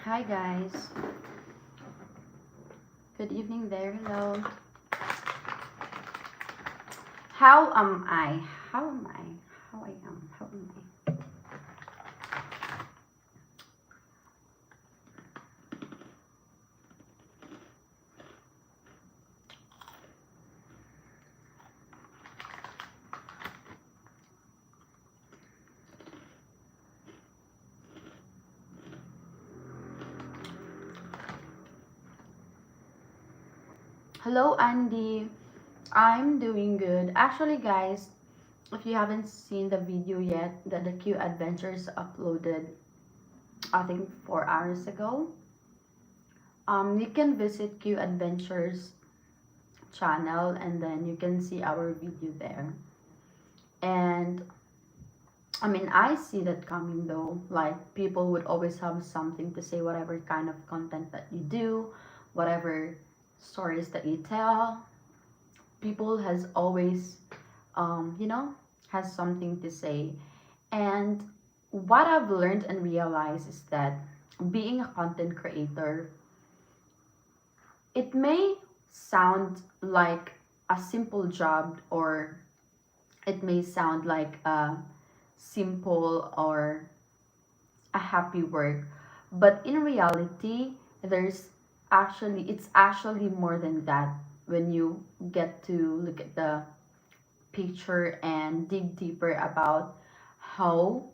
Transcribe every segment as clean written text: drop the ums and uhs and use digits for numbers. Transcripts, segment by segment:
Hi guys. Good evening there. Hello. How am I? How am I? How I am? How am I? Hello Andy. I'm doing good. Actually guys, if you haven't seen the video yet that the Q Adventures uploaded I think 4 hours ago, you can visit Q Adventures channel and then you can see our video there. And I see that coming though. Like, people would always have something to say, whatever kind of content that you do, whatever stories that you tell. People has always, has something to say. And what I've learned and realized is that being a content creator, it may sound like a simple job, or it may sound like a simple or a happy work, but in reality it's actually more than that when you get to look at the picture and dig deeper about how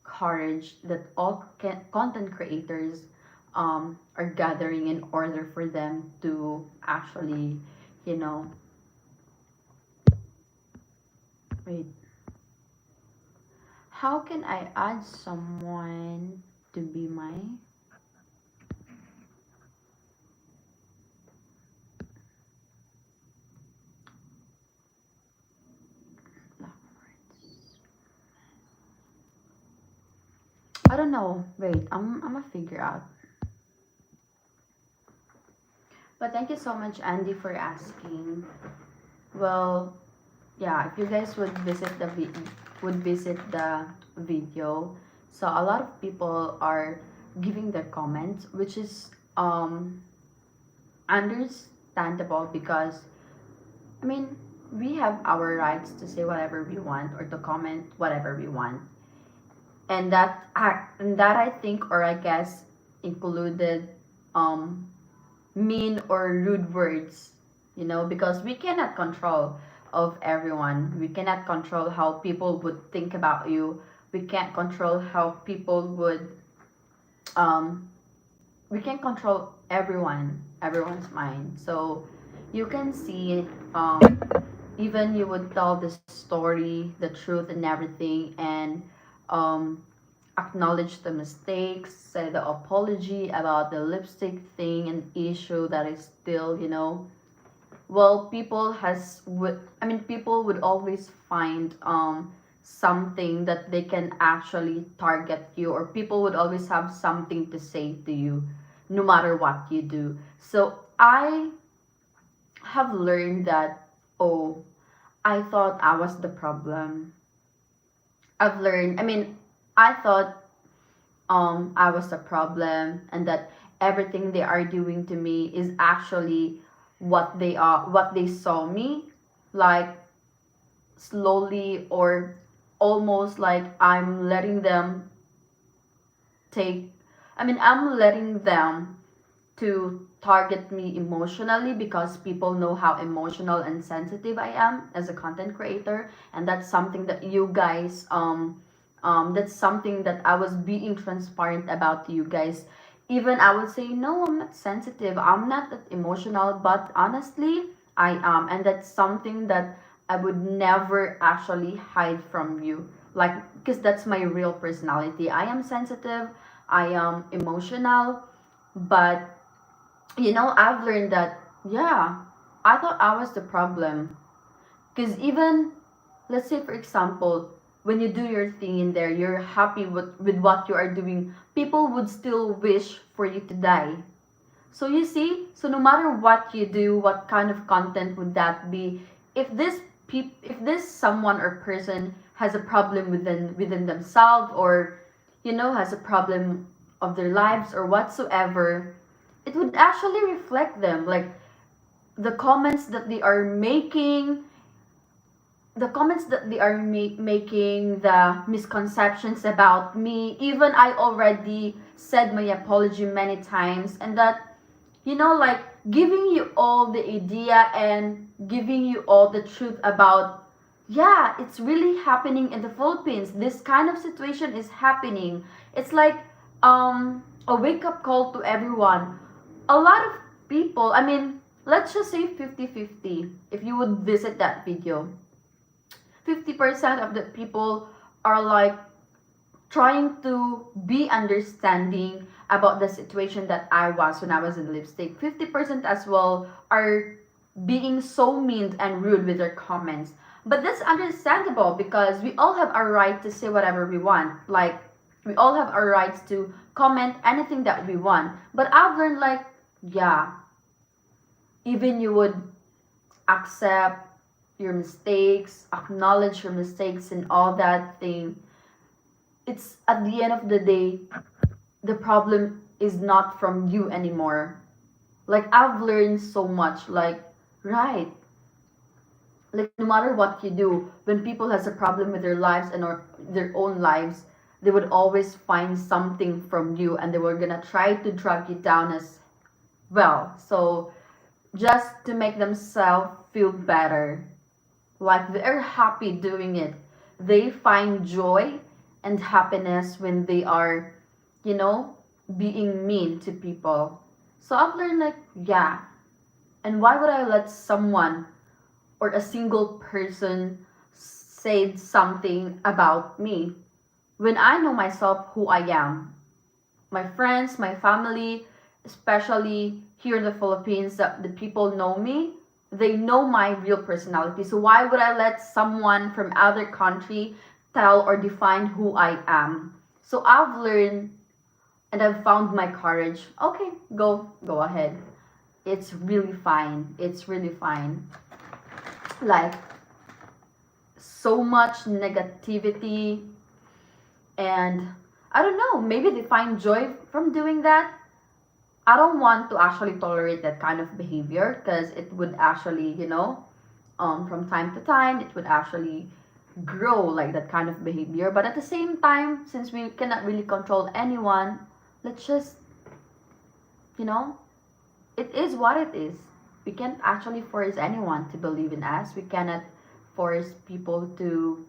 courage that all content creators are gathering in order for them to actually, you know wait, how can I add someone to be my I don't know. Wait, I'm gonna figure out. But thank you so much, Andy, for asking. Well, yeah, if you guys would visit the video, so a lot of people are giving their comments, which is understandable because I mean we have our rights to say whatever we want or to comment whatever we want, and that I think, or I guess, included um mean or rude words, because we cannot control of everyone. We cannot control how people would think about you. We can't control how people would um we can control everyone's mind. So you can see, even you would tell the story, the truth and everything, and um acknowledge the mistakes, say the apology about the lipstick thing and issue that is still, well, people would always find something that they can actually target you, or people would always have something to say to you no matter what you do. So I have learned that, oh, I thought I was the problem. I've learned, I thought I was the problem, and that everything they are doing to me is actually what they saw me, like, slowly, or almost like I'm letting them take I'm letting them to target me emotionally, because people know how emotional and sensitive I am as a content creator. And that's something that you guys that's something that I was being transparent about to you guys. Even I would say, no, I'm not sensitive, I'm not that emotional, but honestly I am. And that's something that I would never actually hide from you, like, because that's my real personality. I am sensitive, I am emotional, but I've learned that, yeah, I thought I was the problem. Because even, let's say, for example, when you do your thing in there, you're happy with what you are doing, people would still wish for you to die. So you see, so no matter what you do, what kind of content would that be, if if this someone or person has a problem within themselves, or has a problem of their lives or whatsoever, it would actually reflect them. Like the comments that they are making, making, the misconceptions about me. Even I already said my apology many times, and that, like giving you all the idea and giving you all the truth about, yeah, it's really happening in the Philippines. This kind of situation is happening. It's like a wake up call to everyone. A lot of people, I mean, let's just say 50-50. If you would visit that video, 50% of the people are like trying to be understanding about the situation that I was when I was in lipstick. 50% as well are being so mean and rude with their comments. But that's understandable because we all have our right to say whatever we want. Like, we all have our rights to comment anything that we want. But I've learned, like, yeah, even you would accept your mistakes, acknowledge your mistakes and all that thing, it's at the end of the day, the problem is not from you anymore. Like I've learned so much. Like, right, like no matter what you do, when people has a problem with their lives and or their own lives, they would always find something from you and they were gonna try to drag you down as well. So just to make themselves feel better, like they're happy doing it. They find joy and happiness when they are, you know, being mean to people. So I've learned, like, yeah, and why would I let someone or a single person say something about me when I know myself who I am? My friends, my family, especially here in the Philippines, that the people know me, they know my real personality. So why would I let someone from other country tell or define who I am? So I've learned and I've found my courage. Okay, go ahead. It's really fine. It's really fine. Like so much negativity, and I don't know, maybe they find joy from doing that. I don't want to actually tolerate that kind of behavior because it would actually, from time to time, it would actually grow like that kind of behavior. But at the same time, since we cannot really control anyone, let's just, you know, it is what it is. We can't actually force anyone to believe in us. We cannot force people to,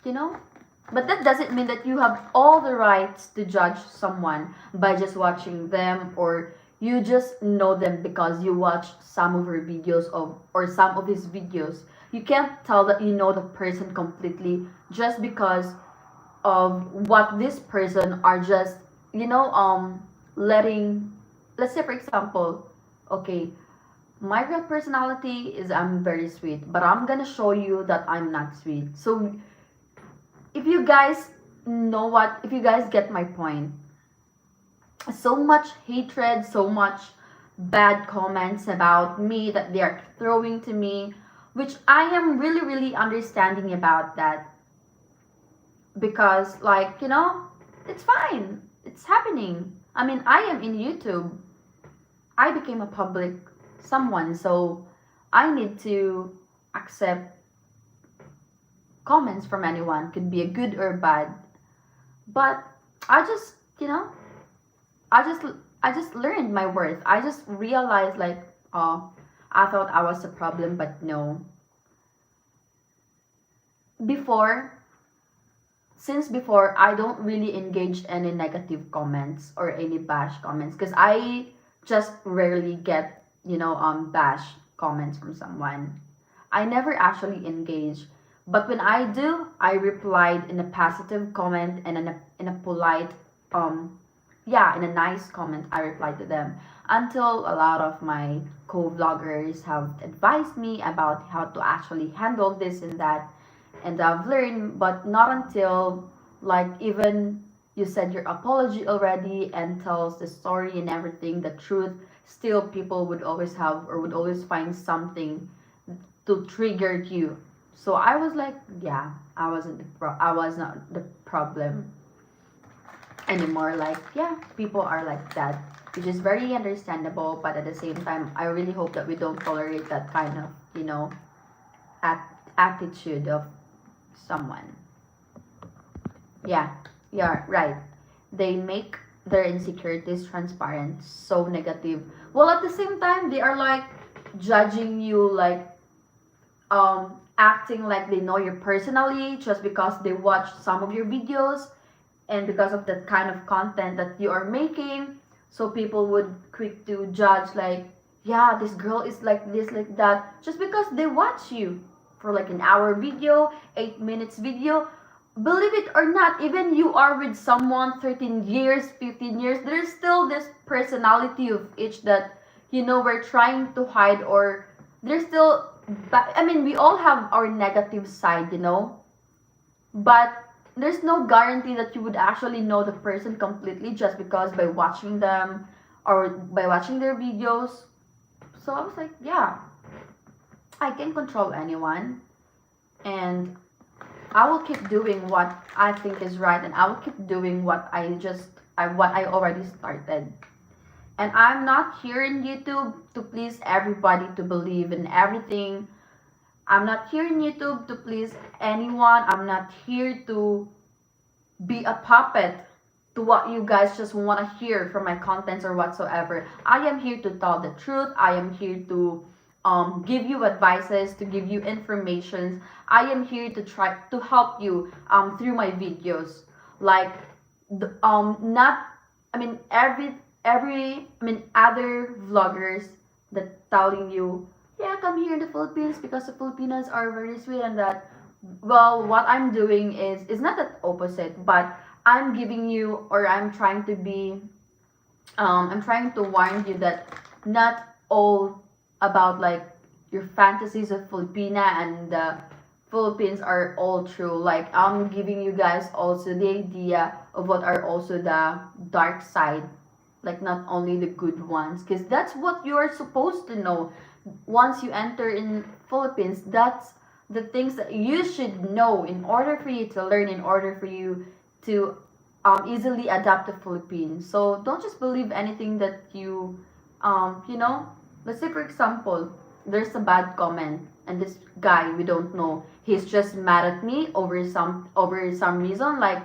you know, but that doesn't mean that you have all the rights to judge someone by just watching them, or you just know them because you watched some of her videos of or some of his videos. You can't tell that you know the person completely just because of what this person are just, letting, let's say for example, okay, my real personality is I'm very sweet, but I'm gonna show you that I'm not sweet. So if you guys if you guys get my point, so much hatred, so much bad comments about me that they are throwing to me, which I am really, really understanding about that because, like, it's fine. It's happening. I mean, I am in YouTube. I became a public someone, so I need to accept comments from anyone, could be a good or bad. But I just, I just I just learned my worth. I just realized, like, oh, I thought I was a problem, but no. Before, since before, I don't really engage any negative comments or any bash comments because I just rarely get, bash comments from someone. I never actually engage. But when I do, I replied in a positive comment and in a polite, yeah, in a nice comment, I replied to them. Until a lot of my co-vloggers have advised me about how to actually handle this and that. And I've learned, but not until, like, even you said your apology already and tells the story and everything, the truth, still people would always have or would always find something to trigger you. So I was like, yeah, I was not the problem. anymore. Like, yeah, people are like that, which is very understandable, but at the same time, I really hope that we don't tolerate that kind of, attitude of someone. Yeah, yeah, right. They make their insecurities transparent, so negative. Well, at the same time, they are like judging you, like acting like they know you personally just because they watch some of your videos and because of the kind of content that you are making. So people would quick to judge, like, yeah, this girl is like this, like that, just because they watch you for like an hour video, 8 minutes video. Believe it or not, even you are with someone 13 years, 15 years, there's still this personality of each that, we're trying to hide, or there's still, I mean, we all have our negative side. But there's no guarantee that you would actually know the person completely just because by watching them or by watching their videos. So I was like, yeah, I can control anyone, and I will keep doing what I think is right, and I will keep doing what I already started. And I'm not here in YouTube to please everybody to believe in everything. I'm not here in YouTube to please anyone. I'm not here to be a puppet to what you guys just want to hear from my contents or whatsoever. I am here to tell the truth. I am here to give you advices, to give you informations. I am here to try to help you through my videos. Like, not, I mean, other vloggers that telling you, yeah, come here in the Philippines because the Filipinos are very sweet and that. Well, what I'm doing is not that opposite, but I'm giving you, or I'm trying to warn you that not all about like your fantasies of Filipina and the Philippines are all true. Like, I'm giving you guys also the idea of what are also the dark side, like not only the good ones, because that's what you are supposed to know once you enter in Philippines. That's the things that you should know in order for you to learn, in order for you to easily adapt to Philippines. So don't just believe anything that let's say for example, there's a bad comment and this guy we don't know, he's just mad at me over some reason, like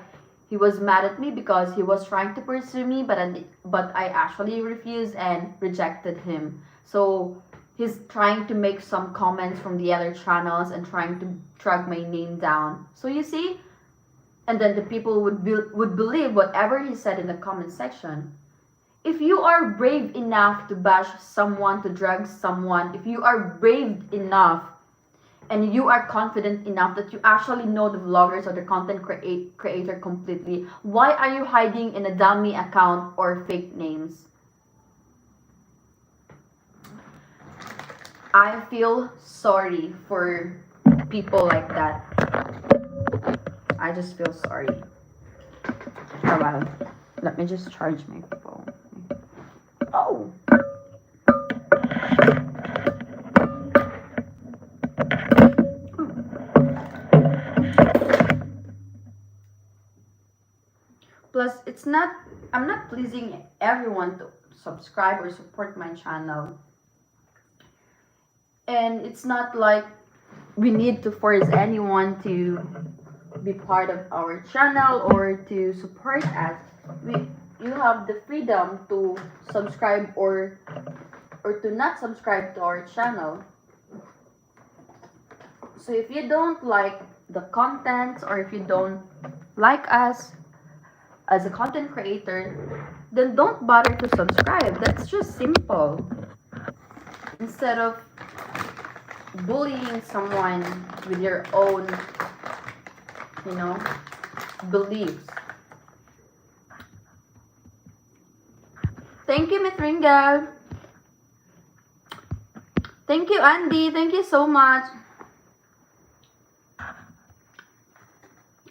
he was mad at me because he was trying to pursue me, but I actually refused and rejected him. So he's trying to make some comments from the other channels and trying to drag my name down. So you see, and then the people would believe whatever he said in the comment section. If you are brave enough to bash someone, to drag someone, if you are brave enough and you are confident enough that you actually know the vloggers or the creator completely, why are you hiding in a dummy account or fake names? I feel sorry for people like that. I just feel sorry. Oh wow. Let me just charge my phone. Oh. Plus, I'm not pleasing everyone to subscribe or support my channel. And it's not like we need to force anyone to be part of our channel or to support us. You have the freedom to subscribe or to not subscribe to our channel. So if you don't like the content, or if you don't like us as a content creator, then don't bother to subscribe. That's just simple. Instead of bullying someone with your own, you know, beliefs. Thank you, Mithringa. Thank you, Andy. Thank you so much.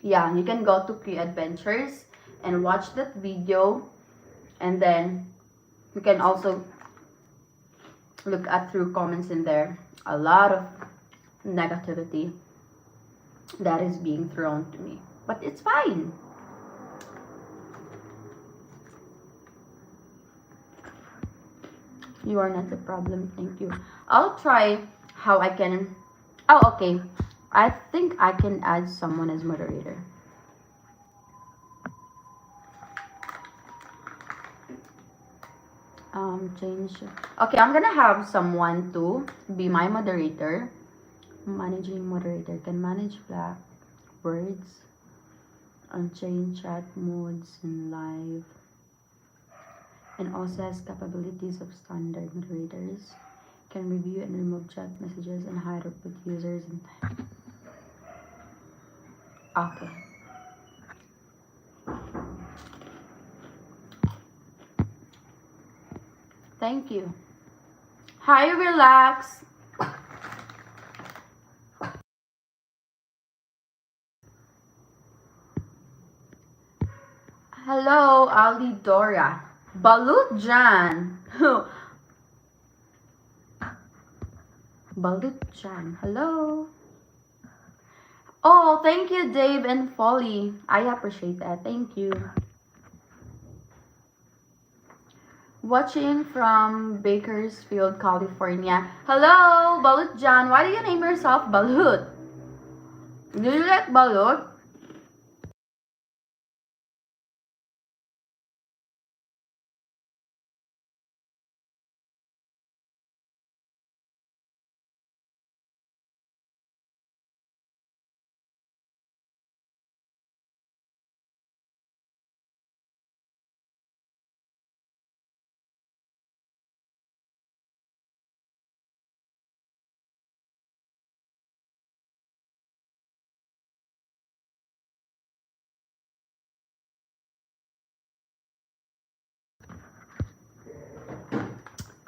Yeah, you can go to Q Adventures and watch that video, and then you can also look at through comments in there. A lot of negativity that is being thrown to me, but it's fine. You are not the problem. Thank you. I'll try how I can. Oh, okay. I think I can add someone as moderator. Change. Okay, I'm gonna have someone to be my moderator. Managing moderator can manage black words and change chat modes in live, and also has capabilities of standard moderators. Can review and remove chat messages and hide or put users in. Okay. Thank you. Hi, relax. Hello, Ali Dora. Balut Jan. Balut Jan. Hello. Oh, thank you, Dave and Folly. I appreciate that. Thank you. Watching from Bakersfield, California. Hello, Balut Jan. Why do you name yourself Balut? Do you like Balut?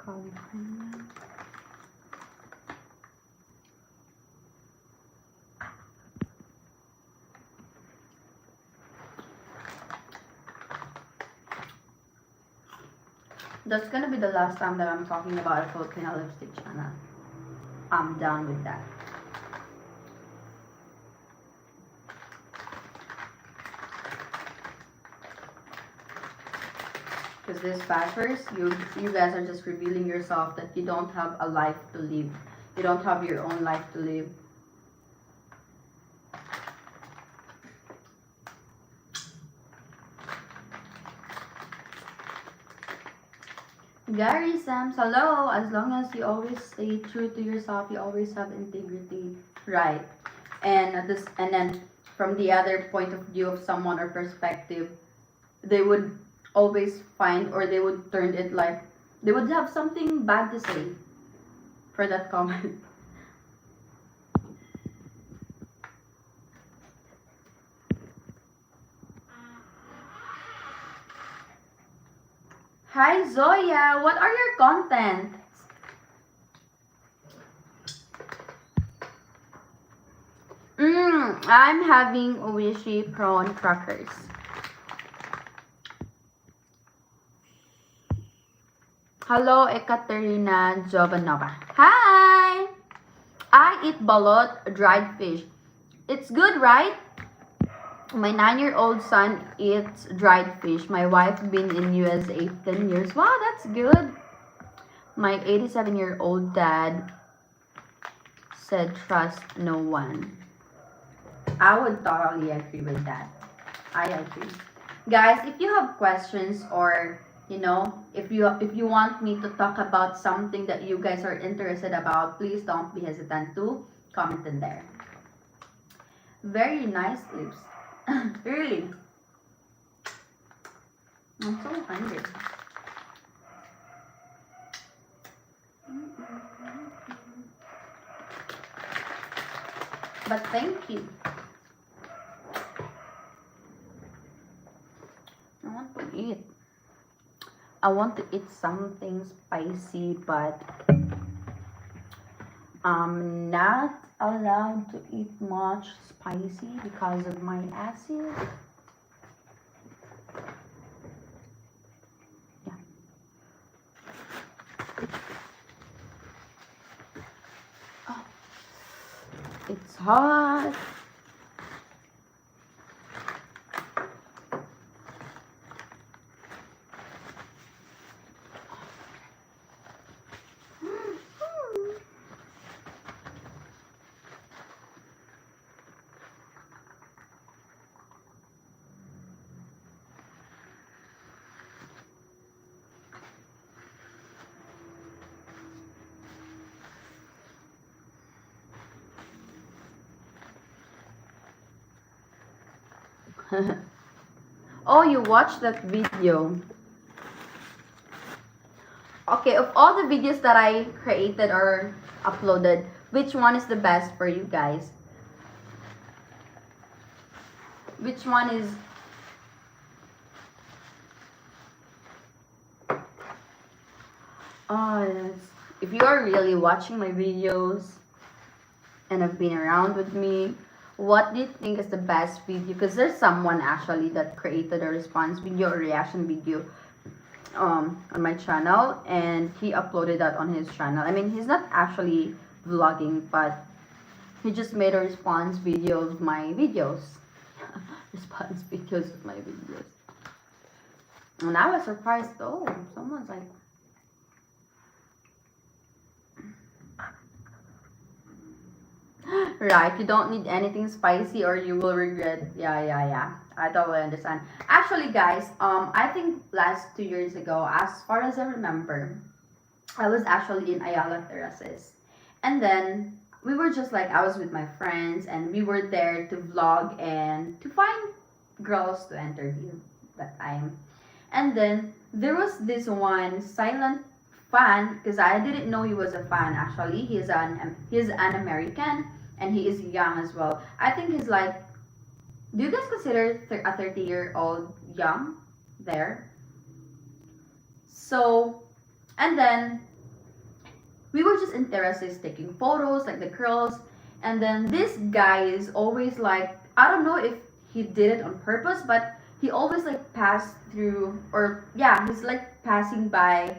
California. That's gonna be the last time that I'm talking about a Filipino lipstick channel. I'm done with that. Because this bashers, you guys are just revealing yourself that you don't have a life to live. You don't have your own life to live. Gary Sams, hello. As long as you always stay true to yourself, you always have integrity, right? And then from the other point of view of someone or perspective, they would always find, or they would turn it like they would have something bad to say for that comment. Hi Zoya, what are your content? I'm having wishy prawn crackers. Hello, Ekaterina Jovanova. Hi! I eat balot, dried fish. It's good, right? My 9-year-old son eats dried fish. My wife been in USA 10 years. Wow, that's good. My 87-year-old dad said trust no one. I would totally agree with that. I agree. Guys, if you have questions, or if you want me to talk about something that you guys are interested about, please don't be hesitant to comment in there. Very nice lips. Really. I'm so hungry. But thank you. I want to eat. I want to eat something spicy, but I'm not allowed to eat much spicy because of my acid. Yeah. Oh, it's hot. Oh, you watched that video. Okay, of all the videos that I created or uploaded, which one is the best for you guys? Which one is... Oh, yes. If you are really watching my videos and have been around with me, what do you think is the best video? Because there's someone actually that created a response video or reaction video on my channel, and he uploaded that on his channel. I mean, he's not actually vlogging, but he just made a response video of my videos. Response videos of my videos. And I was surprised. Oh, someone's like... Right, you don't need anything spicy or you will regret. Yeah. I totally understand. Actually, guys, I think last 2 years ago, as far as I remember, I was actually in Ayala Terraces. And then we were just like, I was with my friends and we were there to vlog and to find girls to interview that time. And then there was this one silent fan because I didn't know he was a fan actually. He's an American and he is young as well. I think he's like, do you guys consider a 30-year-old young there? So, and then we were just in terraces taking photos, like the girls. And then this guy is always like, I don't know if he did it on purpose, but he always like passed through, or yeah, he's like passing by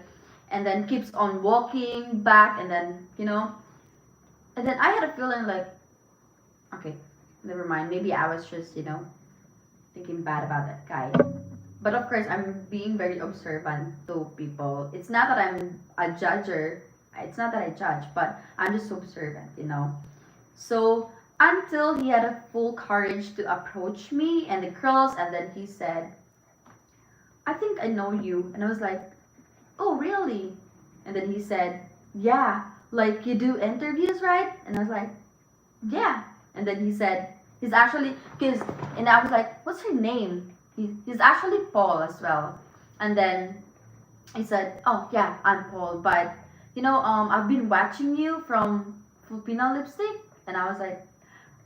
and then keeps on walking back. And then, and then I had a feeling like, okay, never mind. Maybe I was just, thinking bad about that guy. But of course, I'm being very observant to people. It's not that I'm a judger. It's not that I judge, but I'm just observant. So until he had a full courage to approach me and the girls, and then he said, I think I know you. And I was like, oh, really? And then he said, yeah, like you do interviews, right? And I was like, yeah. And then he said, he's actually, and I was like, what's her name? He's actually Paul as well. And then he said, oh, yeah, I'm Paul, but, I've been watching you from Filipina Lipstick. And I was like,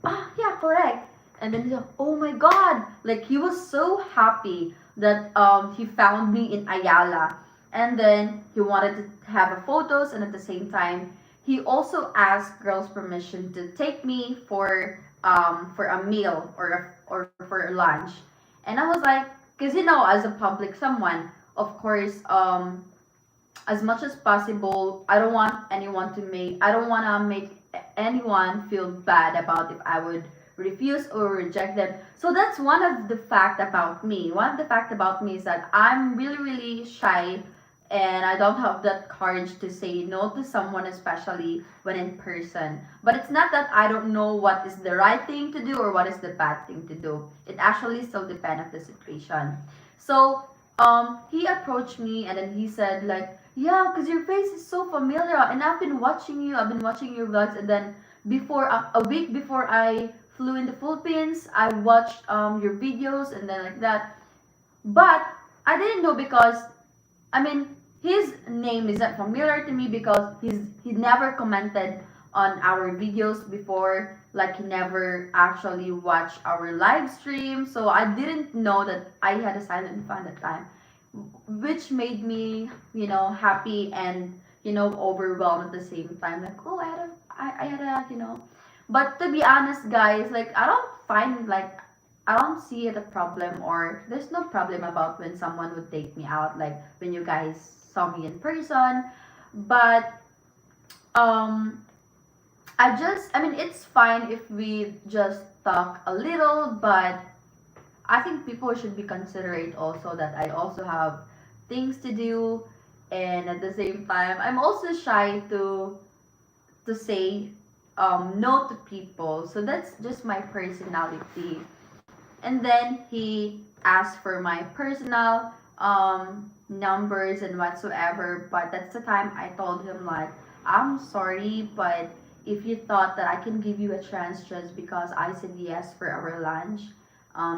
oh, yeah, correct. And then he said, oh my God. Like, he was so happy that he found me in Ayala. And then he wanted to have a photos, and at the same time, he also asked girls permission to take me for a meal or for lunch. And I was like, because as a public someone, of course, as much as possible, I don't want to make anyone feel bad about if I would refuse or reject them. So that's one of the fact about me. One of the fact about me is that I'm really, really shy, and I don't have that courage to say no to someone, especially when in person. But it's not that I don't know what is the right thing to do or what is the bad thing to do. It actually still depends on the situation. So he approached me and then he said like, yeah, because your face is so familiar and I've been watching your vlogs. And then before a week before I flew in the Philippines, I watched your videos and then like that. But I didn't know because I mean, his name isn't familiar to me because he never commented on our videos before. Like he never actually watched our live stream, so I didn't know that I had a silent fan at the time, which made me, happy and overwhelmed at the same time. Like, oh, I had a. But to be honest, guys, like I don't see it a problem, or there's no problem about when someone would take me out, like when you guys saw me in person. But um I mean, it's fine if we just talk a little, but I think people should be considerate also that I also have things to do, and at the same time I'm also shy to say no to people. So that's just my personality. And then he asked for my personal numbers and whatsoever. But that's the time I told him like, I'm sorry, but if you thought that I can give you a chance just because I said yes for our lunch,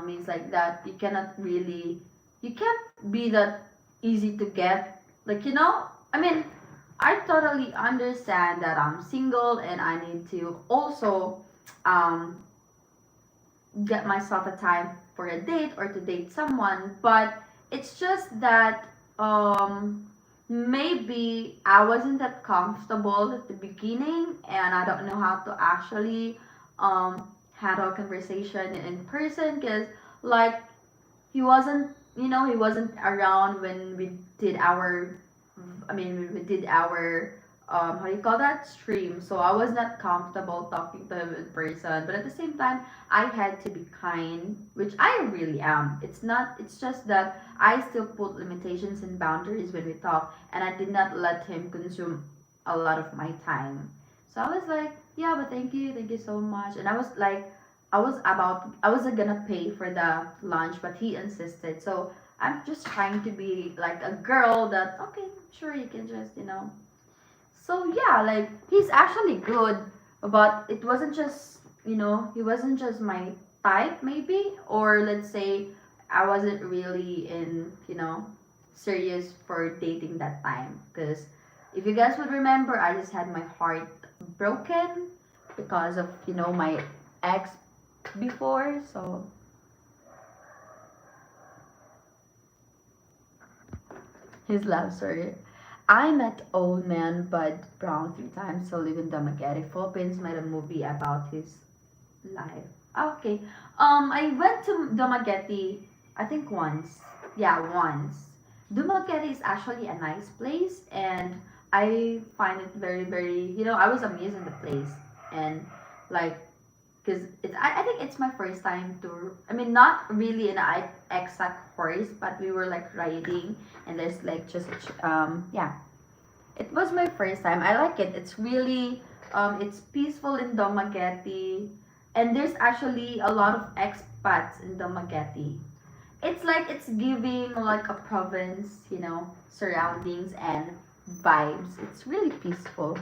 Means like that you cannot really, you can't be that easy to get. Like, I mean, I totally understand that I'm single and I need to also um, get myself a time for a date or to date someone, but it's just that maybe I wasn't that comfortable at the beginning and I don't know how to actually handle conversation in person because, like, he wasn't around when we did our, we did our, how do you call that, stream. So I was not comfortable talking to him in person, but at the same time I had to be kind, which I really am. It's just that I still put limitations and boundaries when we talk, and I did not let him consume a lot of my time. So I was like, yeah, but thank you so much. And I was like, I was gonna pay for the lunch, but he insisted. So I'm just trying to be like a girl that, okay, sure, you can just, So yeah, like, he's actually good, but it wasn't just, he wasn't just my type, maybe, or let's say I wasn't really in, serious for dating that time. Because if you guys would remember, I just had my heart broken because of, my ex before. So his love story. I met old man Bud Brown 3 times, so live in Dumaguete, Philippines. Made a movie about his life. Okay. I went to Dumaguete, I think once. Yeah, once. Dumaguete is actually a nice place, and I find it very, very. I was amazed in the place, and like, because I think it's my first time to, not really in an exact horse, but we were like riding, and there's like just yeah, it was my first time. I like it. It's really it's peaceful in Dumaguete, and there's actually a lot of expats in Dumaguete. It's like it's giving like a province, surroundings and vibes. It's really peaceful.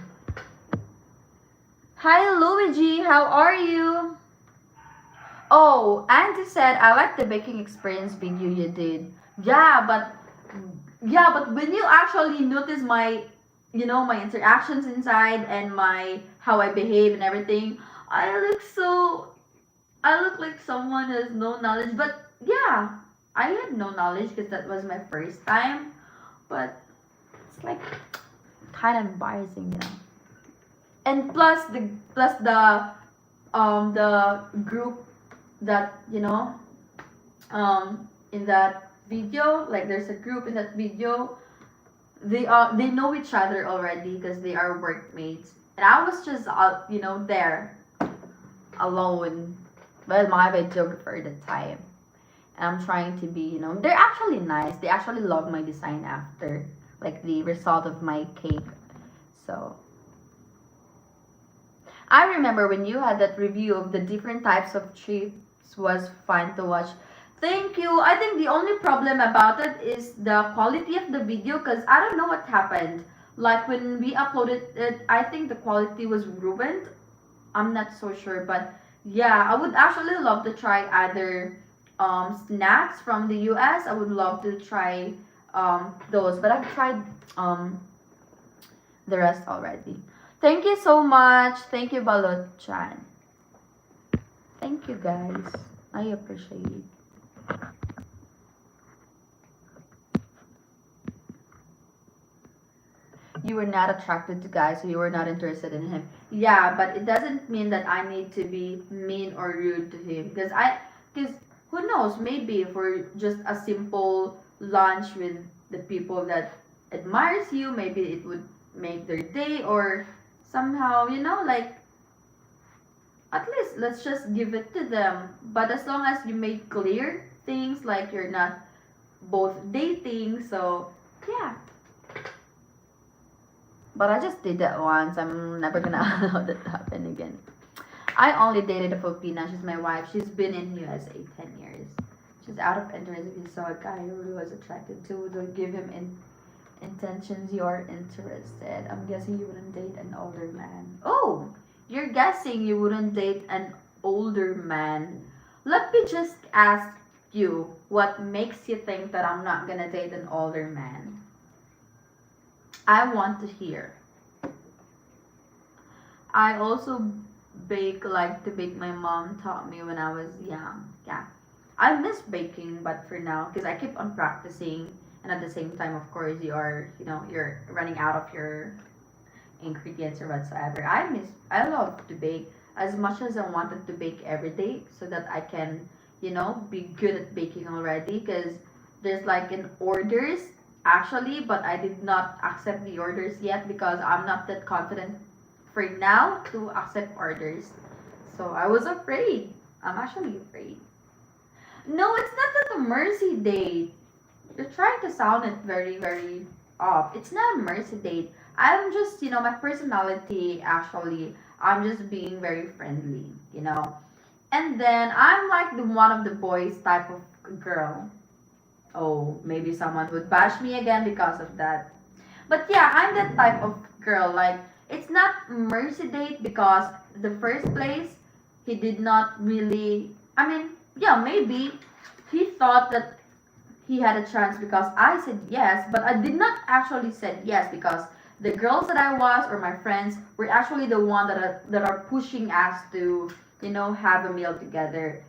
Hi Luigi, how are you? Oh, Andy said I like the baking experience video you did. Yeah, but when you actually notice my, my interactions inside and my how I behave and everything, I look so I look like someone who has no knowledge. But yeah, I had no knowledge because that was my first time. But it's like kind of embarrassing, And plus the group that, in that video, like there's a group in that video, they know each other already because they are workmates, and I was just there alone. Well, my videographer at the time, and I'm trying to be, they're actually nice. They actually love my design after, like, the result of my cake. So I remember when you had that review of the different types of chips was fun to watch. Thank you. I think the only problem about it is the quality of the video, because I don't know what happened. Like when we uploaded it, I think the quality was ruined. I'm not so sure, but yeah, I would actually love to try other snacks from the US. I would love to try those, but I've tried um the rest already. Thank you so much. Thank you, Balot Chan. Thank you, guys. I appreciate it. You were not attracted to guys, so you were not interested in him. Yeah, but it doesn't mean that I need to be mean or rude to him. Because who knows? Maybe for just a simple lunch with the people that admires you, maybe it would make their day, or somehow, like, at least let's just give it to them. But as long as you make clear things, like you're not both dating, so yeah. But I just did that once. I'm never gonna allow that to happen again. I only dated a Filipina. She's my wife. She's been in USA 10 years. She's out of interest. If you saw a guy you really was attracted to, would give him intentions you're interested. I'm guessing you wouldn't date an older man. Oh, you're guessing you wouldn't date an older man. Let me just ask you, what makes you think that I'm not gonna date an older man? I want to hear. I also like to bake. My mom taught me when I was young. Yeah. I miss baking, but for now, because I keep on practicing, and at the same time, of course, you're running out of your ingredients or whatsoever. I love to bake as much as I wanted to bake every day so that I can, be good at baking already, because there's like an orders actually, but I did not accept the orders yet because I'm not that confident for now to accept orders. So I was afraid. I'm actually afraid. No, it's not that a mercy date. You're trying to sound it very, very off. It's not a mercy date. I'm just, my personality actually, I'm just being very friendly. And then I'm like the one of the boys type of girl. Oh, maybe someone would bash me again because of that. But yeah, I'm that type of girl. Like, it's not mercy date because the first place, he did not really. I mean, yeah, maybe he thought that he had a chance because I said yes, but I did not actually said yes because the girls that I was or my friends were actually the one that are pushing us to have a meal together.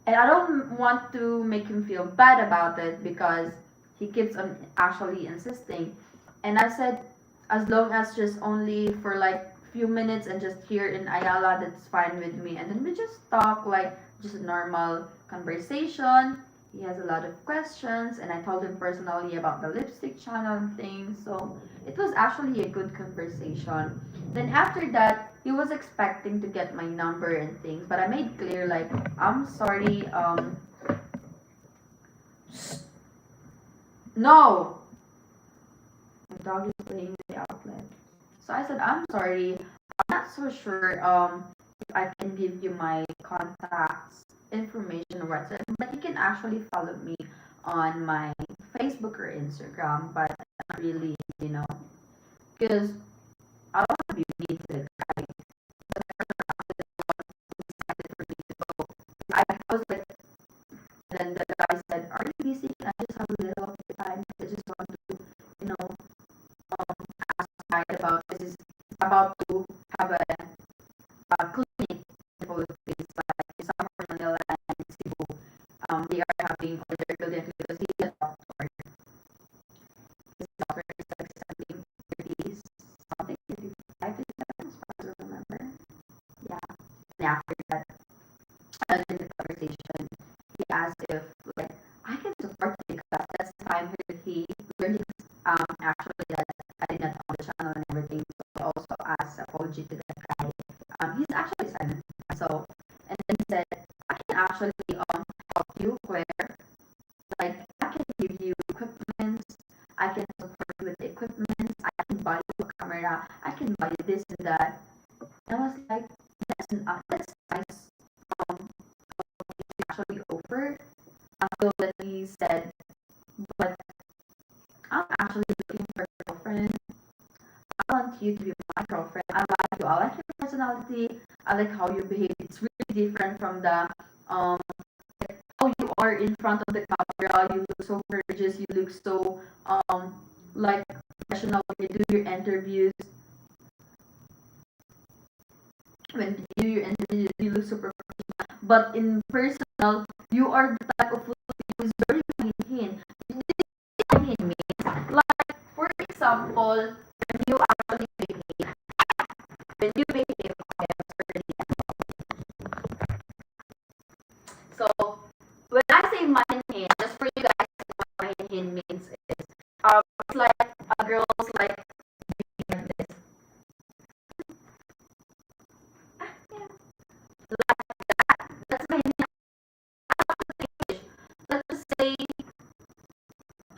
And I don't want to make him feel bad about it because he keeps on actually insisting. And I said, as long as just only for like few minutes and just here in Ayala, that's fine with me. And then we just talk like just a normal conversation. He has a lot of questions, and I told him personally about the lipstick channel and things. So it was actually a good conversation. Then after that, he was expecting to get my number and things, but I made clear like, I'm sorry, no, my dog is playing in the outlet. So I said, I'm sorry, I'm not so sure if I can give you my contacts information or whatsoever, but you can actually follow me on my Facebook or Instagram, but not really, because I don't want to be mean to the guy. But I for me to go. I was like, then the guy said, "Are you busy? Can I just have a little of your time? I just want to, ask guy about this is about to have a clinic in the Philippines, like in Summer, Manila, and Cebu. They are having or they're building because he's a doctor. His doctor is like something 30 something, 55, 57, as far as I remember. Yeah. And after that, in the conversation, he asked if like I can support you because that's the time that he learned actually that I did not own the channel and everything. So I also asked apology to that guy. He's actually silent. So and then he said, I can actually help you where like I can give you equipment, I can support you with the equipment, I can buy you a camera, I can buy you this and that. And I was like, that's nice. Actually offer until that he said, but I'm actually looking for a girlfriend. I want you to be my girlfriend. I like you. I like your personality. I like how you behave. It's really different from the how you are in front of the camera. You look so courageous. You look so like professional when you do your interviews. When you do your interviews, you look super professional. But in personal, you are the type of Filipino who is very mahinhin. Mahinhin means, like, for example, when you actually behave, when you behave, so when I say mahinhin, just for you guys to know what mahinhin means is, it's like a girl's like being like this. Yeah. That's mahinhin. Let's just say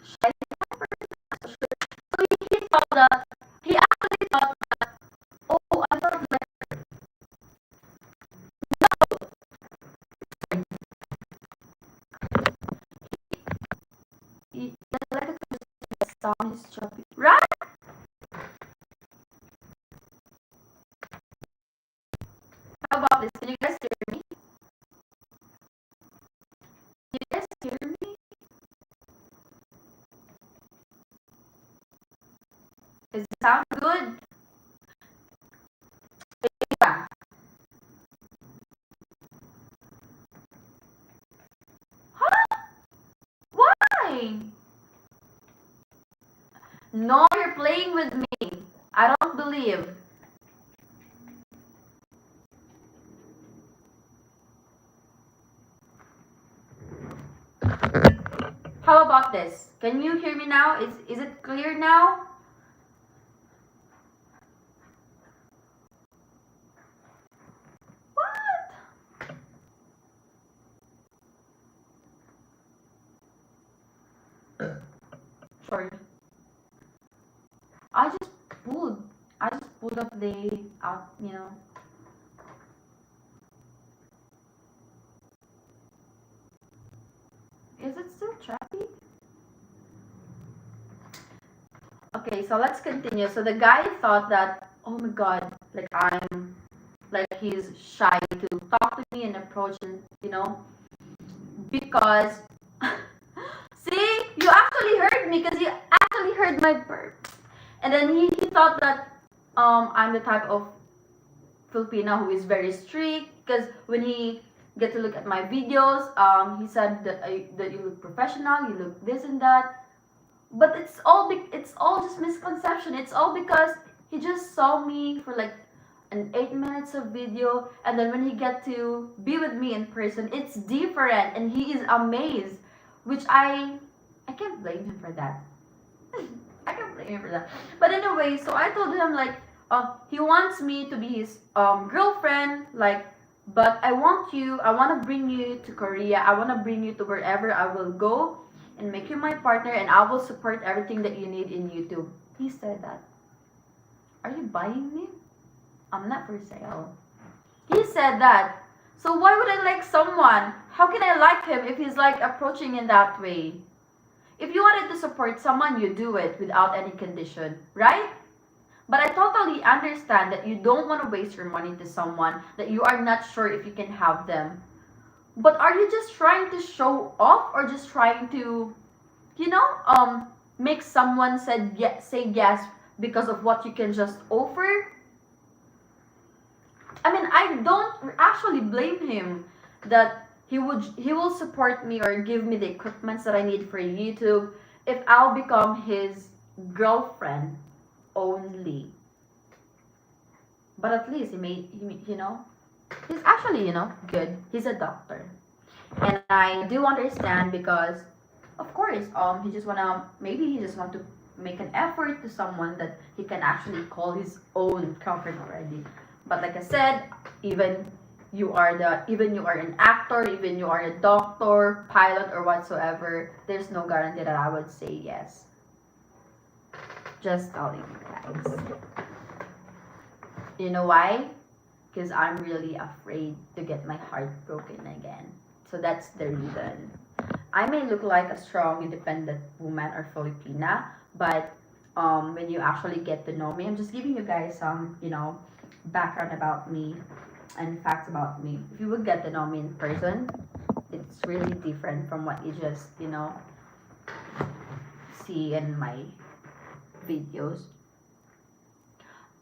shy type person. So you can call the Does it sound good? Yeah. Huh? Why? No, you're playing with me. I don't believe. How about this? Can you hear me now? Is it clear now? What? Sorry. I just pulled. I just pulled up the out. You know. Is it still choppy? Okay, so let's continue. So the guy thought that, oh my god, like he's shy to talk to me and approach and because see, you actually heard me because you actually heard my burp. And then he thought that I'm the type of Filipina who is very strict because when he get to look at my videos, he said that that you look professional, you look this and that. But it's all just misconception. It's all because he just saw me for like an 8 minutes of video, and then when he get to be with me in person, it's different, and he is amazed, which I can't blame him for that. I can't blame him for that. But anyway, so I told him like, he wants me to be his girlfriend, like, but I want you. I want to bring you to Korea. I want to bring you to wherever I will go, and make you my partner, and I will support everything that you need in YouTube. He said that. Are you buying me? I'm not for sale. He said that. So why would I like someone? How can I like him if he's like approaching in that way? If you wanted to support someone, you do it without any condition, right? But I totally understand that you don't want to waste your money to someone that you are not sure if you can have them. But are you just trying to show off or just trying to, make someone say yes because of what you can just offer? I mean, I don't actually blame him that he will support me or give me the equipments that I need for YouTube if I'll become his girlfriend only. But at least he's actually good. He's a doctor, and I do understand because, of course, he just want to make an effort to someone that he can actually call his own comfort already. But like I said, even even you are an actor, even you are a doctor, pilot, or whatsoever, there's no guarantee that I would say yes. Just telling you guys. You know why? Because I'm really afraid to get my heart broken again. So that's the reason. I may look like a strong, independent woman or Filipina, but when you actually get to know me, I'm just giving you guys some, background about me and facts about me. If you would get to know me in person, it's really different from what you just, see in my videos.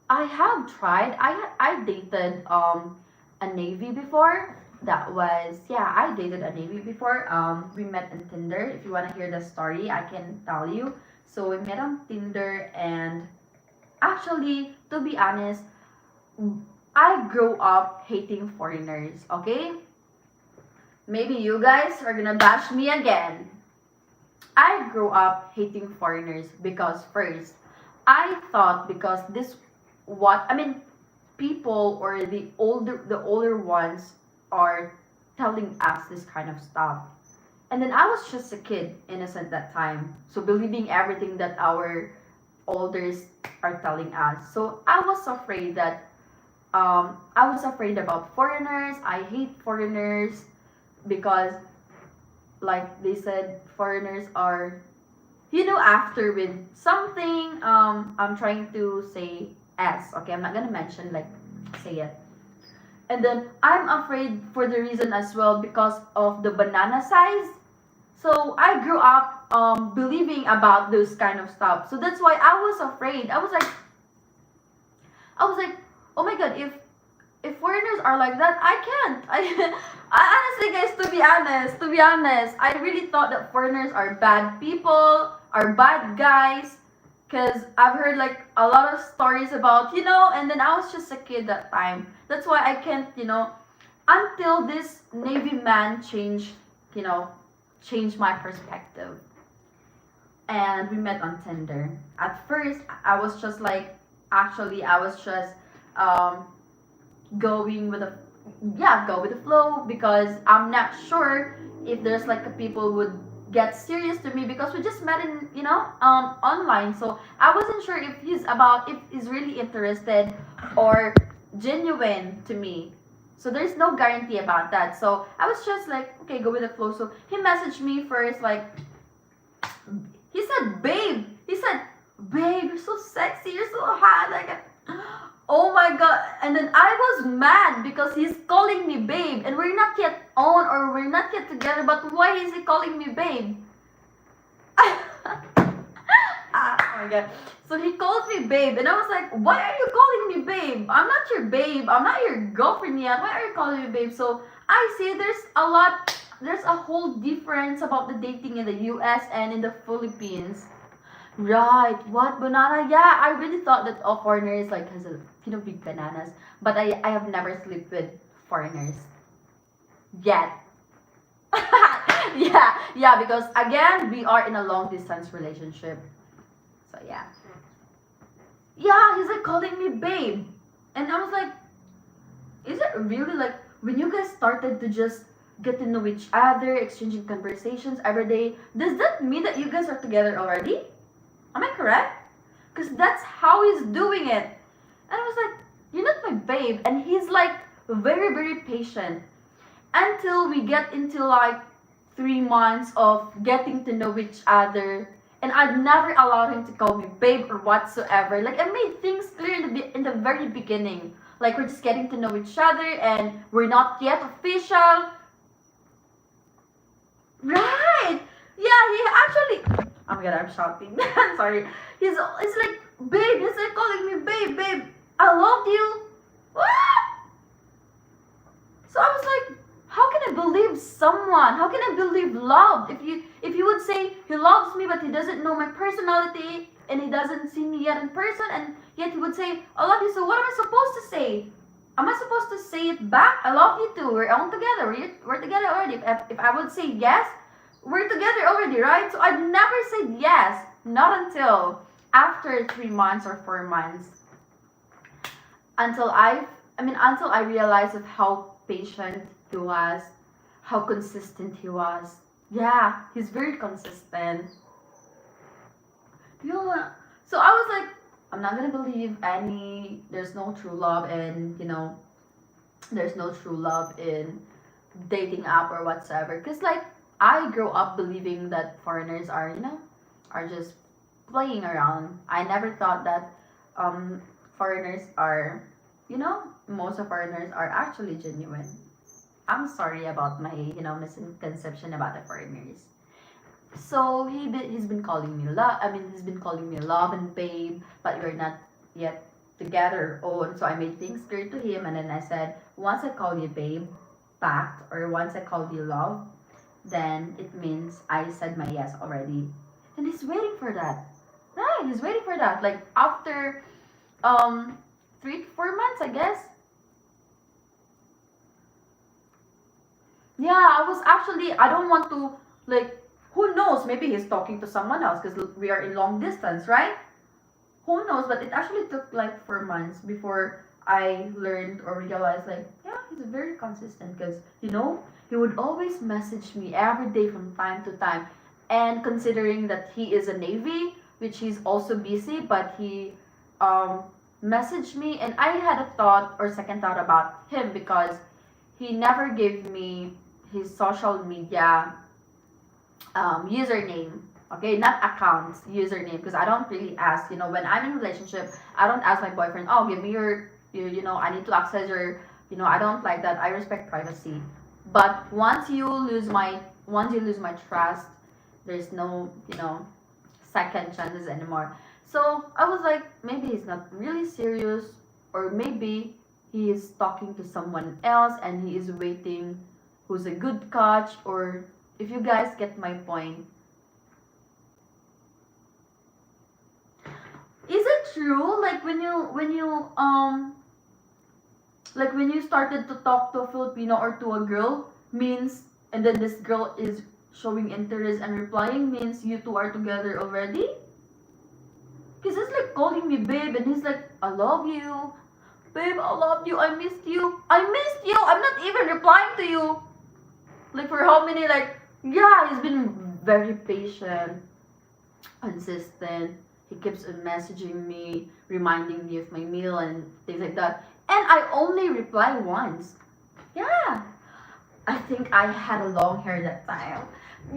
I have tried. I dated a Navy before. That was, yeah, I dated a Navy before. We met on Tinder. If you want to hear the story, I can tell you. So we met on Tinder, and actually, to be honest, I grew up hating foreigners. Okay, maybe you guys are gonna bash me again. I grew up hating foreigners because first, I thought because this what I mean people or the older ones are telling us this kind of stuff. And then I was just a kid, innocent that time. So believing everything that our elders are telling us. So I was afraid about foreigners. I hate foreigners because like they said foreigners are after with something I'm trying to say s, okay, I'm not gonna mention like say it. And then I'm afraid for the reason as well because of the banana size. So I grew up believing about those kind of stuff. So that's why I was afraid. I was like, oh my god, if foreigners are like that, I can't. I honestly, guys, to be honest, I really thought that foreigners are bad people, are bad guys, because I've heard like a lot of stories about, and then I was just a kid that time. That's why I can't, until this Navy man you know, changed my perspective. And we met on Tinder. At first, I was just like, actually, I was just um, going with the go with the flow because I'm not sure if there's like a people would get serious to me because we just met in online. So I wasn't sure if he's really interested or genuine to me. So there's no guarantee about that. So I was just like, okay, go with the flow. So he messaged me first, like, he said, babe. He said, babe, you're so sexy. You're so hot. Like, oh my god. And then I was mad because he's calling me babe. And we're not yet on or we're not yet together. But why is he calling me babe? Oh my god. So he called me babe. And I was like, why are you calling me babe? I'm not your babe. I'm not your girlfriend yet. Why are you calling me babe? So I see there's a whole difference about the dating in the US and in the Philippines. Right. What banana? Yeah, I really thought that all foreigners like has a big bananas. But I have never slept with foreigners yet. Yeah, because again we are in a long distance relationship. So yeah. Yeah, he's like calling me babe. And I was like, is it really like when you guys started to just get to know each other, exchanging conversations every day, does that mean that you guys are together already? Am I correct? Because that's how he's doing it. And I was like, you're not my babe. And he's like very, very patient until we get into like 3 months of getting to know each other. And I'd never allowed him to call me babe or whatsoever. Like I made things clear in the very beginning. Like we're just getting to know each other and we're not yet official. Right. Yeah, he actually. Oh my god, I'm shouting. I'm sorry. He's like, babe, he's like calling me babe. I love you. What? So I was like, how can I believe someone? How can I believe love? If you would say he loves me but he doesn't know my personality and he doesn't see me yet in person and yet he would say, I love you, so what am I supposed to say? Am I supposed to say it back? I love you too. We're on together. We're together already. If I would say yes, we're together already, right? So I'd never said yes. Not until after 3 months or 4 months. Until I realized of how patient he was, how consistent he was. Yeah, he's very consistent. Yeah. So I was like, I'm not gonna believe there's no true love and there's no true love in dating app or whatsoever. Cause like I grew up believing that foreigners are just playing around. I never thought that foreigners are most of foreigners are actually genuine. I'm sorry about my misconception about the foreigners. So he's been calling me love. He's been calling me love and babe, but we're not yet together. Oh, and so I made things clear to him, and then I said, once I call you babe back, or once I call you love, then it means I said my yes already. And he's waiting for that. Right, he's waiting for that. Like after 3 to 4 months, I guess. Yeah, I don't want to, like, who knows, maybe he's talking to someone else because we are in long distance, right? Who knows, but it actually took like 4 months before I learned or realized, like, yeah, he's very consistent because, he would always message me every day from time to time. And considering that he is a Navy, which he's also busy, but he um, messaged me, and I had a thought or second thought about him because he never gave me his social media username. Okay, not accounts, username, because I don't really ask. When I'm in a relationship, I don't ask my boyfriend, oh, give me your, I need to access your, I don't like that. I respect privacy. But once you lose my trust, There's no, second chances anymore. So I was like, maybe he's not really serious, or maybe he is talking to someone else and he is waiting who's a good catch, or if you guys get my point. Is it true? Like when you started to talk to a Filipino or to a girl means, and then this girl is showing interest and replying, means you two are together already? Because he's like calling me babe and he's like, I love you. Babe, I love you. I missed you. I missed you. I'm not even replying to you. Like for how many, yeah, he's been very patient, consistent. He keeps on messaging me, reminding me of my meal and things like that. And I only reply once. Yeah. I think I had a long hair that time.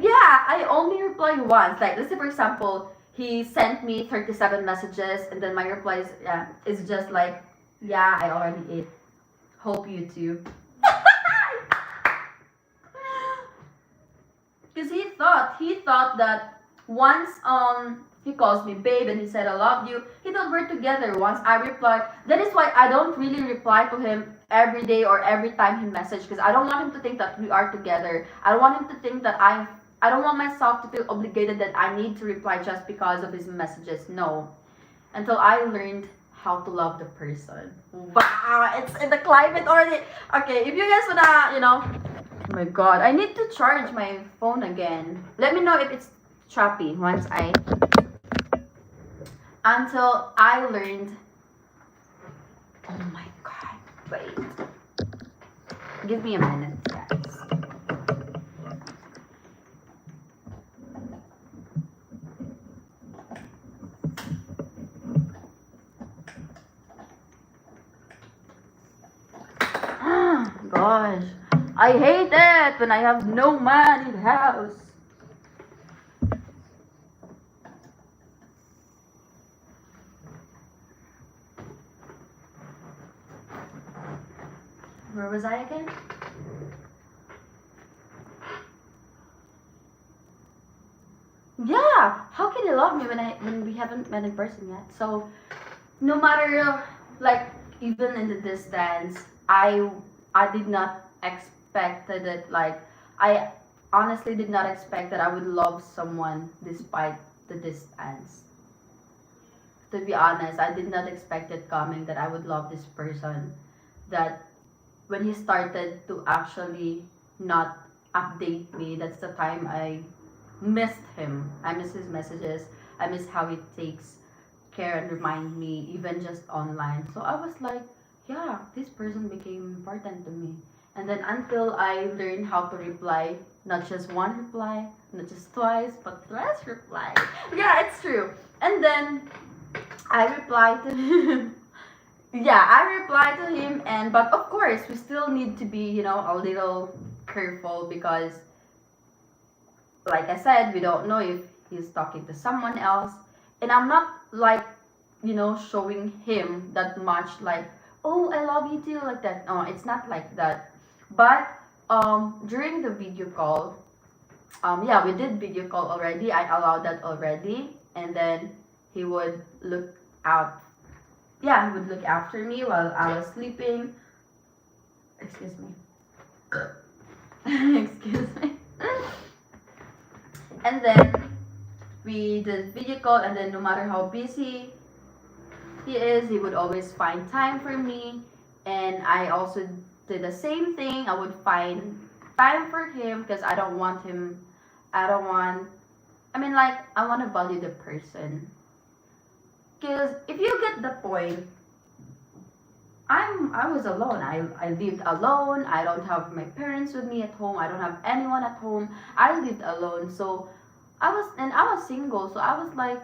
Yeah, I only replied once. Like, let's say, for example, he sent me 37 messages, and then my reply is just like, yeah, I already ate. Hope you too. Because he thought that once he calls me babe and he said I love you, he thought we're together. Once I reply, that is why I don't really reply to him every day or every time he messages, because I don't want him to think that we are together. I don't want him to think that I don't want myself to feel obligated that I need to reply just because of his messages. No. Until I learned how to love the person. Wow, it's in the climate already. Okay, if you guys wanna, oh my god, I need to charge my phone again. Let me know if it's choppy until I learned. Oh my god, wait. Give me a minute, guys. Gosh, I hate it when I have no man in the house. Where was I again? Yeah, how can you love me when we haven't met in person yet? So no matter even in the distance, I did not expected it. Like I honestly did not expect that I would love someone despite the distance. To be honest, I did not expect it coming that I would love this person. That when he started to actually not update me, that's the time I missed him. I miss his messages. I miss how he takes care and remind me, even just online. So I was like, yeah, this person became important to me. And then until I learned how to reply, not just one reply, not just twice, but less reply. Yeah, it's true. And then I replied to him. Yeah, I replied to him, and but of course we still need to be, a little careful because, like I said, we don't know if he's talking to someone else, and I'm not showing him that much like, oh, I love you too, like that. No, it's not like that. But during the video call, yeah, we did video call already. I allowed that already, and then he would look out. Yeah, he would look after me while I was sleeping. Excuse me. Excuse me. And then we did video call, and then no matter how busy he is, he would always find time for me. And I also did the same thing. I would find time for him because I don't want him. I don't want. I mean, I want to value the person. Because if you get the point, I was alone. I lived alone. I don't have my parents with me at home. I don't have anyone at home. I lived alone. So I was single. So I was like,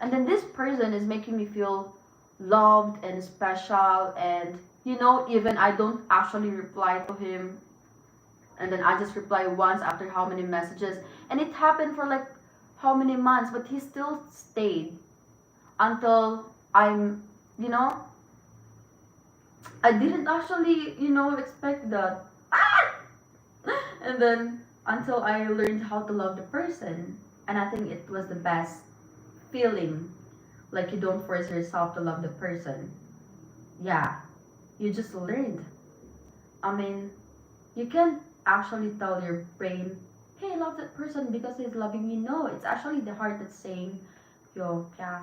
and then this person is making me feel loved and special, and even I don't actually reply to him, and then I just reply once after how many messages, and it happened for how many months, but he still stayed until I'm, I didn't actually, expect that. Ah! And then until I learned how to love the person, And I think it was the best feeling. Like you don't force yourself to love the person. Yeah, you just learned. I mean, you can actually tell your brain, hey, I love that person because he's loving me. No, it's actually the heart that's saying, yo, yeah,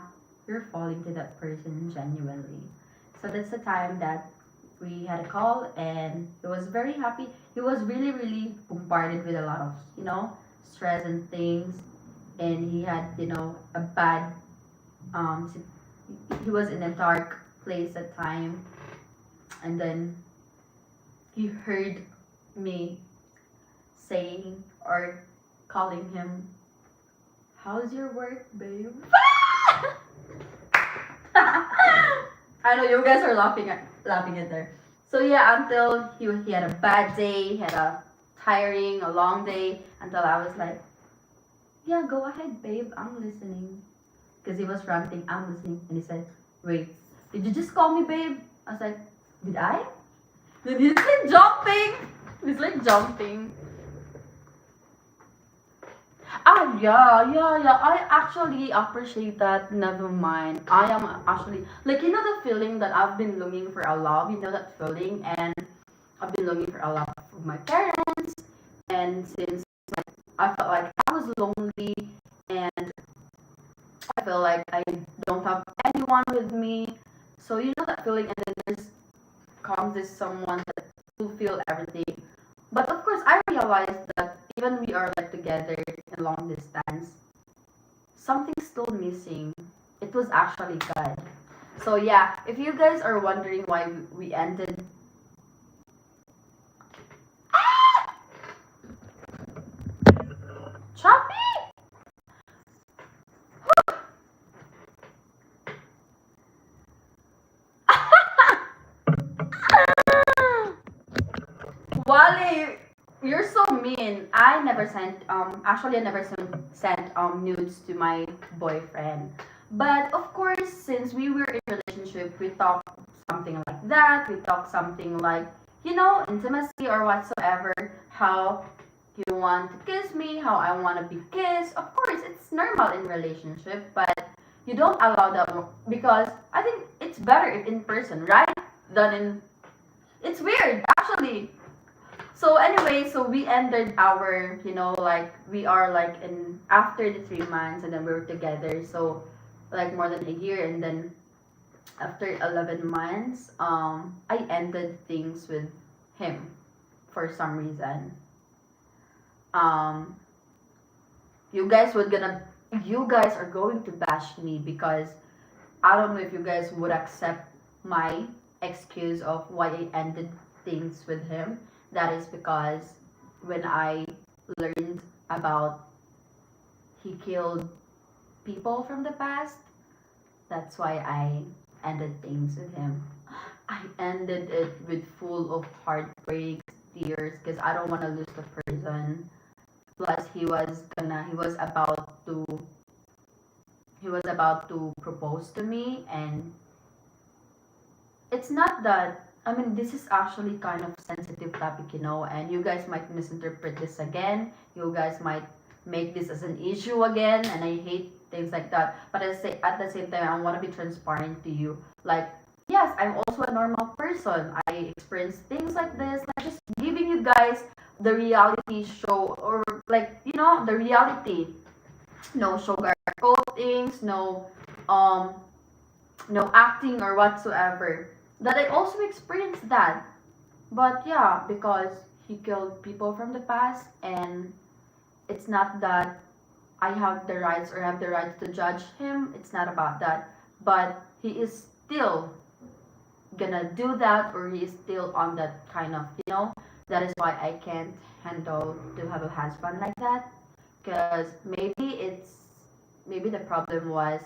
you're falling to that person genuinely. So that's the time that we had a call and he was very happy. He was really, really bombarded with a lot of, stress and things. And he had, a bad, he was in a dark place at time. And then he heard me saying or calling him, how's your work, babe? I know you guys are laughing at there. So yeah, until he had a bad day, he had a tiring, a long day, until I was like, yeah, go ahead, babe, I'm listening. Because he was ranting, I'm listening, and he said, wait, did you just call me babe? I was like, did I? Then he's like jumping. He's like jumping. Ah, yeah, yeah, yeah. I actually appreciate that. Never mind. I am actually like the feeling that I've been longing for a love. You know that feeling, and I've been longing for a love from my parents. And since I felt like I was lonely, and I feel like I don't have anyone with me. So you know that feeling, and then there's comes this someone that fulfill everything. But of course, I realized that even we are like together in long distance, something's still missing. It was actually God. So yeah, if you guys are wondering why we ended, Choppy, Wally, you're so mean. I never sent nudes to my boyfriend. But of course, since we were in a relationship, we talked something like that. We talked something like, intimacy or whatsoever. How you want to kiss me, how I want to be kissed. Of course, it's normal in relationship, but you don't allow that because I think it's better if in person, right? Than in. It's weird, actually. So anyway, so we ended our, like we are like in after the 3 months, and then we were together. So like more than a year, and then after 11 months, I ended things with him for some reason. Um, you guys would gonna, you guys are going to bash me because I don't know if you guys would accept my excuse of why I ended things with him. That is because when I learned about he killed people from the past, that's why I ended things with him. I ended it with full of heartbreaks, tears, because I don't want to lose the person. Plus, he was about to propose to me, and it's not that, I mean, this is actually kind of sensitive topic, and you guys might misinterpret this again. You guys might make this as an issue again, and I hate things like that. But at the same time, I want to be transparent to you. Like, yes, I'm also a normal person. I experience things like this. Like, just giving you guys the reality show, or like, the reality. No sugar coatings, um, no acting or whatsoever. That I also experienced that. But yeah, because he killed people from the past, and it's not that I have the rights or have the rights to judge him. It's not about that. But he is still gonna do that, or he is still on that kind of, that is why I can't handle to have a husband like that. Because maybe the problem was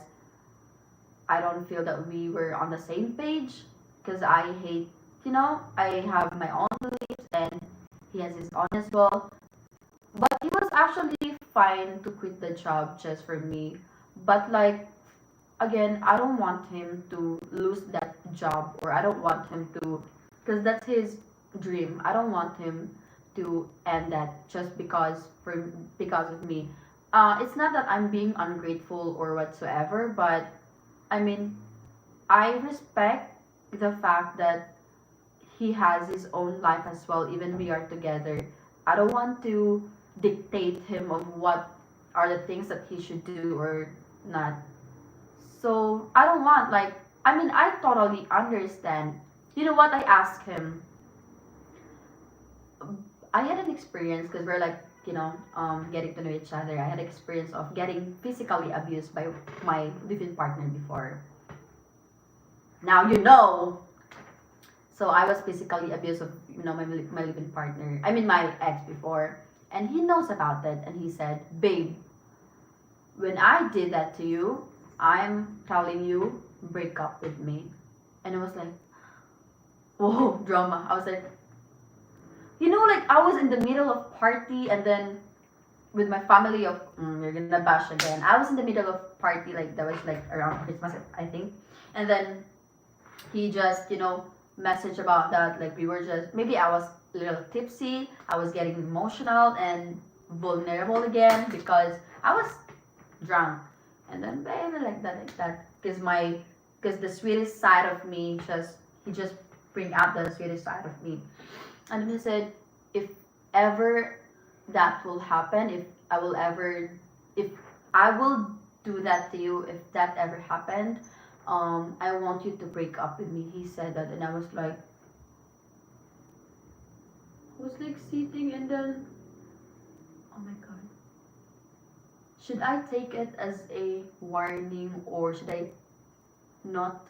I don't feel that we were on the same page, because I hate, I have my own beliefs and he has his own as well. But he was actually fine to quit the job just for me. But like, again, I don't want him to lose that job, or I don't want him to, because that's his dream. I don't want him to end that just because of me. it's not that I'm being ungrateful or whatsoever, but I mean, I respect the fact that he has his own life as well, even we are together. I don't want to dictate him of what are the things that he should do or not. So I don't want like, I mean, I totally understand. You know what? I asked him. I had an experience because we're like, getting to know each other. I had experience of getting physically abused by my living partner before. Now you know. So I was physically abused of my living partner. I mean my ex before, and he knows about it. And he said, "Babe, when I did that to you, I'm telling you, break up with me." And I was like, "Whoa, drama!" I was like, like I was in the middle of party, and then with my family of you're gonna bash again. I was in the middle of party, like that was like around Christmas, I think, and then he just message about that, like we were just, maybe I was a little tipsy, I was getting emotional and vulnerable again because I was drunk, and then baby, like that because the sweetest side of me, just he just bring out the sweetest side of me. And he said, if ever that will happen, if I will do that to you, if that ever happened, I want you to break up with me. He said that, and I was like sitting, and then, oh my god, should I take it as a warning or should I not?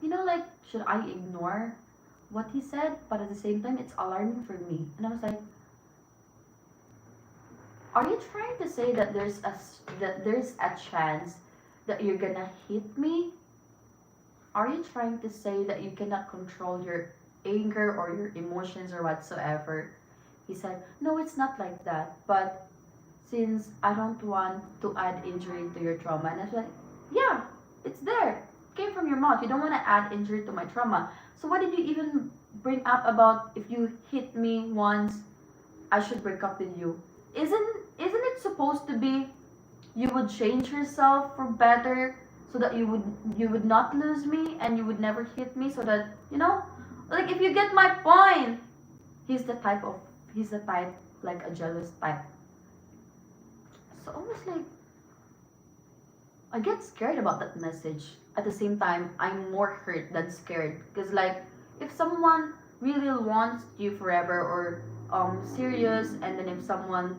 Like, should I ignore what he said? But at the same time, it's alarming for me, and I was like, are you trying to say that there's a chance that you're gonna hit me? Are you trying to say that you cannot control your anger or your emotions or whatsoever? He said, no, it's not like that. But since I don't want to add injury to your trauma, and I was like, yeah, it's there. It came from your mouth. You don't want to add injury to my trauma. So why did you even bring up about if you hit me once, I should break up with you? Isn't it supposed to be you would change yourself for better so that you would not lose me and you would never hit me, so that like, if you get my point. He's the type like a jealous type. So I was like, I get scared about that message. At the same time, I'm more hurt than scared because, like, if someone really wants you forever or serious, and then if someone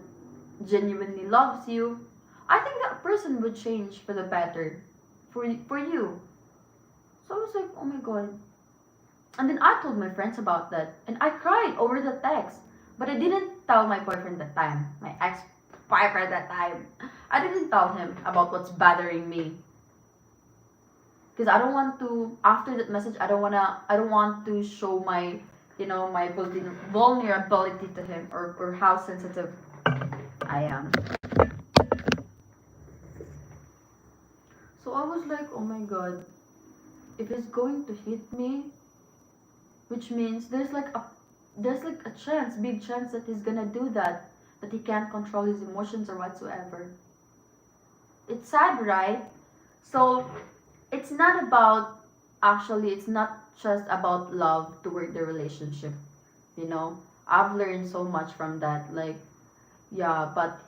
genuinely loves you, I think that person would change for the better for you. So I was like, oh my god. And then I told my friends about that, and I cried over the text. But I didn't tell my boyfriend that time, my ex boyfriend that time. I didn't tell him about what's bothering me. Because I don't want to, after that message, I don't want to show my vulnerability to him, or how sensitive I am. So I was like, oh my god, if he's going to hit me, which means there's like a chance, big chance that he's gonna do that, that he can't control his emotions or whatsoever. It's sad, right? So it's not just about love toward the relationship. You know, I've learned so much from that. Like, yeah, but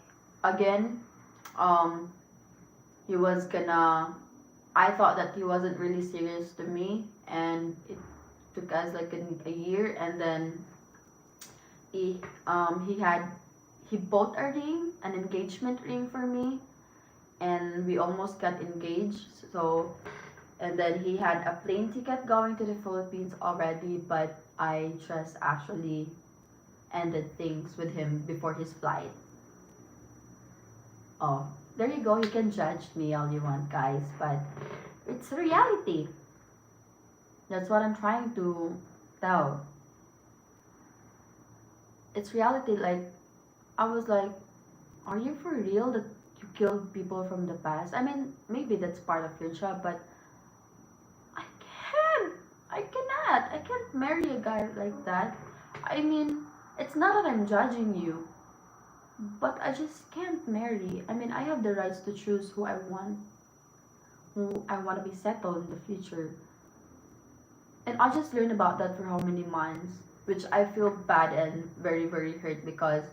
again, um, he was gonna. I thought that he wasn't really serious to me, and it took us like a year, and then he bought a ring, an engagement ring for me, and we almost got engaged. So, and then he had a plane ticket going to the Philippines already, but I just actually ended things with him before his flight. Oh, there you go. You can judge me all you want, guys, but it's reality. That's what I'm trying to tell. It's reality. Like, I was like, are you for real that you killed people from the past? I mean, maybe that's part of your job, but I can't. I cannot. I can't marry a guy like that. I mean, it's not that I'm judging you. but I just can't marry. I mean, I have the rights to choose who I want to be settled in the future. And I just learned about that for how many months, which I feel bad and very, very hurt because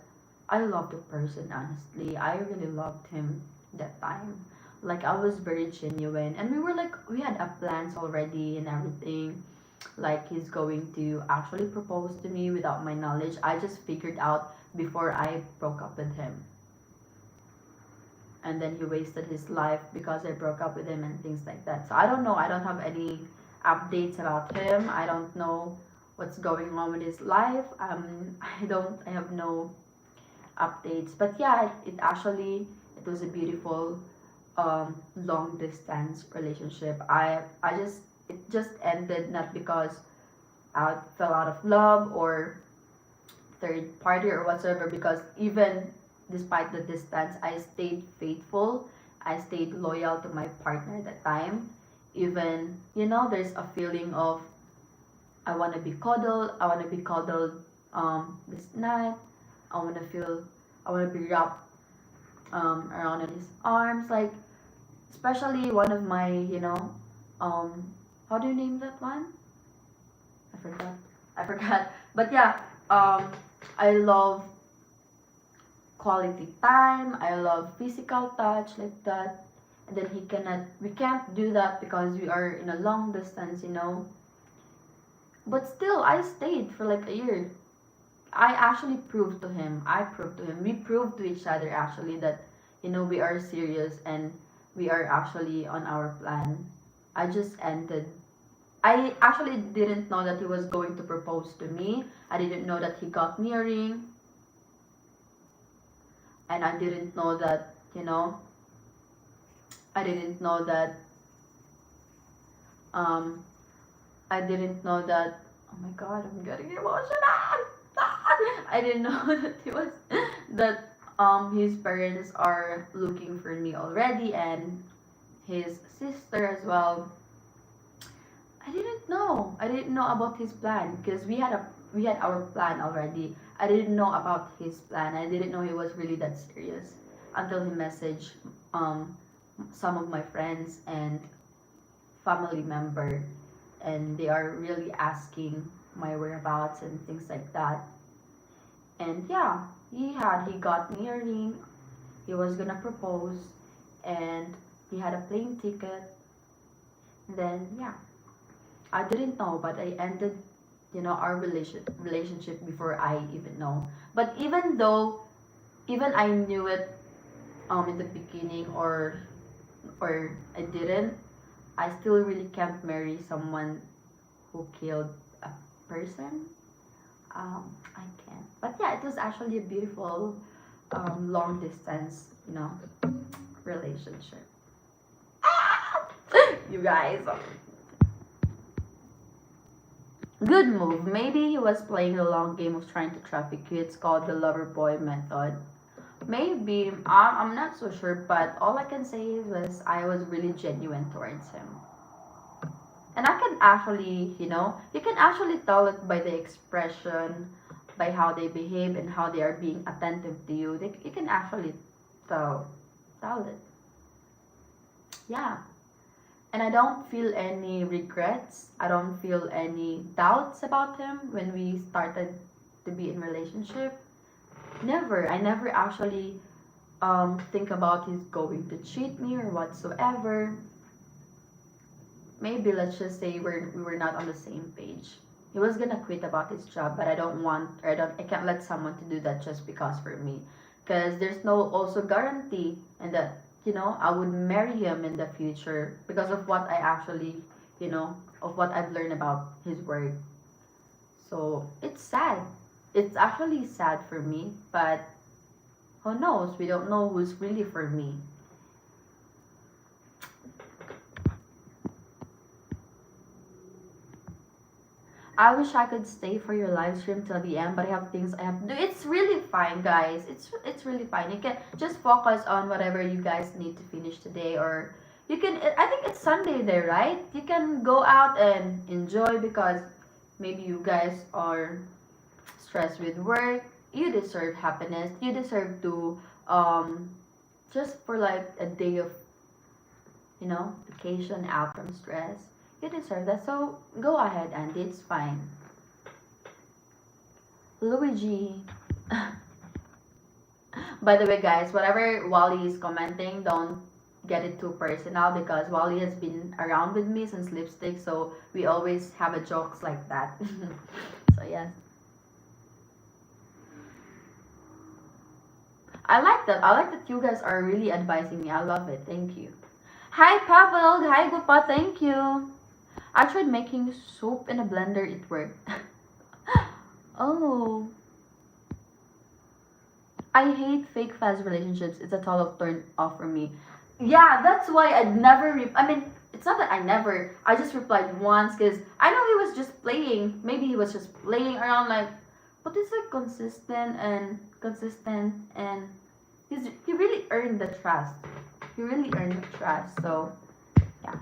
I love the person, honestly. I really loved him that time. Like, I was very genuine. And we were like, we had a plans already and everything. Like, he's going to actually propose to me without my knowledge. I just figured out before I broke up with him. And then he wasted his life because I broke up with him and things like that. So I don't know. I don't have any updates about him. I don't know what's going on with his life. I have no updates. But yeah, it actually it was a beautiful long distance relationship. I just it just ended not because I fell out of love or third party or whatsoever, because even despite the distance, I stayed faithful. I stayed loyal to my partner at the time. Even, there's a feeling of I want to be cuddled this night. I want to feel, I want to be wrapped around in his arms. Like, especially one of my, how do you name that one? I forgot. I forgot. But yeah, I love quality time. I love physical touch like that. And then we can't do that because we are in a long distance. But still, I stayed for like a year. I actually proved to him. We proved to each other actually that, we are serious and we are actually on our plan. I just ended. I actually didn't know that he was going to propose to me. I didn't know that he got me a ring. And I didn't know that, I didn't know that, um, I didn't know that, oh my god, I'm getting emotional. I didn't know that his parents are looking for me already, and his sister as well. I didn't know about his plan because we had our plan already. I didn't know about his plan. I didn't know he was really that serious until he messaged um some of my friends and family member, and they are really asking my whereabouts and things like that. And yeah, he got me a ring. He was gonna propose, and he had a plane ticket. And then yeah, I didn't know, but I ended, our relationship before I even know. But even though, even I knew it in the beginning, or I didn't, I still really can't marry someone who killed a person. I can't. But yeah, it was actually a beautiful long distance, relationship. You guys. Good move. Maybe he was playing the long game of trying to traffic you. It's called the lover boy method. Maybe. I'm not so sure, but all I can say was I was really genuine towards him. And I can actually, you can actually tell it by the expression, by how they behave and how they are being attentive to you. You can actually tell, tell it. Yeah. And I don't feel any regrets. I don't feel any doubts about him when we started to be in relationship. Never. I never actually think about he's going to cheat me or whatsoever. Maybe let's just say we were not on the same page. He was gonna quit about his job, but I can't let someone to do that just because for me, because there's no also guarantee and that I would marry him in the future because of what I actually of what I've learned about his work. So it's sad. It's actually sad for me, but who knows? We don't know who's really for me. I wish I could stay for your live stream till the end, but I have things I have to do. It's really fine, guys. It's really fine. You can just focus on whatever you guys need to finish today, or you can. I think it's Sunday there, right? You can go out and enjoy because maybe you guys are stressed with work. you deserve happiness. You deserve to um just for like a day of, vacation out from stress. You deserve that. So go ahead, Andy. It's fine. Luigi. By the way, guys, whatever Wally is commenting, don't get it too personal because Wally has been around with me since lipstick, so we always have a jokes like that. So yes, I like that. I like that you guys are really advising me. I love it. Thank you. Hi, Pavel. Hi, Gupa. Thank you. I tried making soup in a blender. It worked. Oh, I hate fake fast relationships. It's a total turn off for me. Yeah, that's why I'd never. I mean, it's not that I never. I just replied once because I know he was just playing. Maybe he was just playing around, like, but it's like consistent, and he really earned the trust. He really earned the trust. So yeah,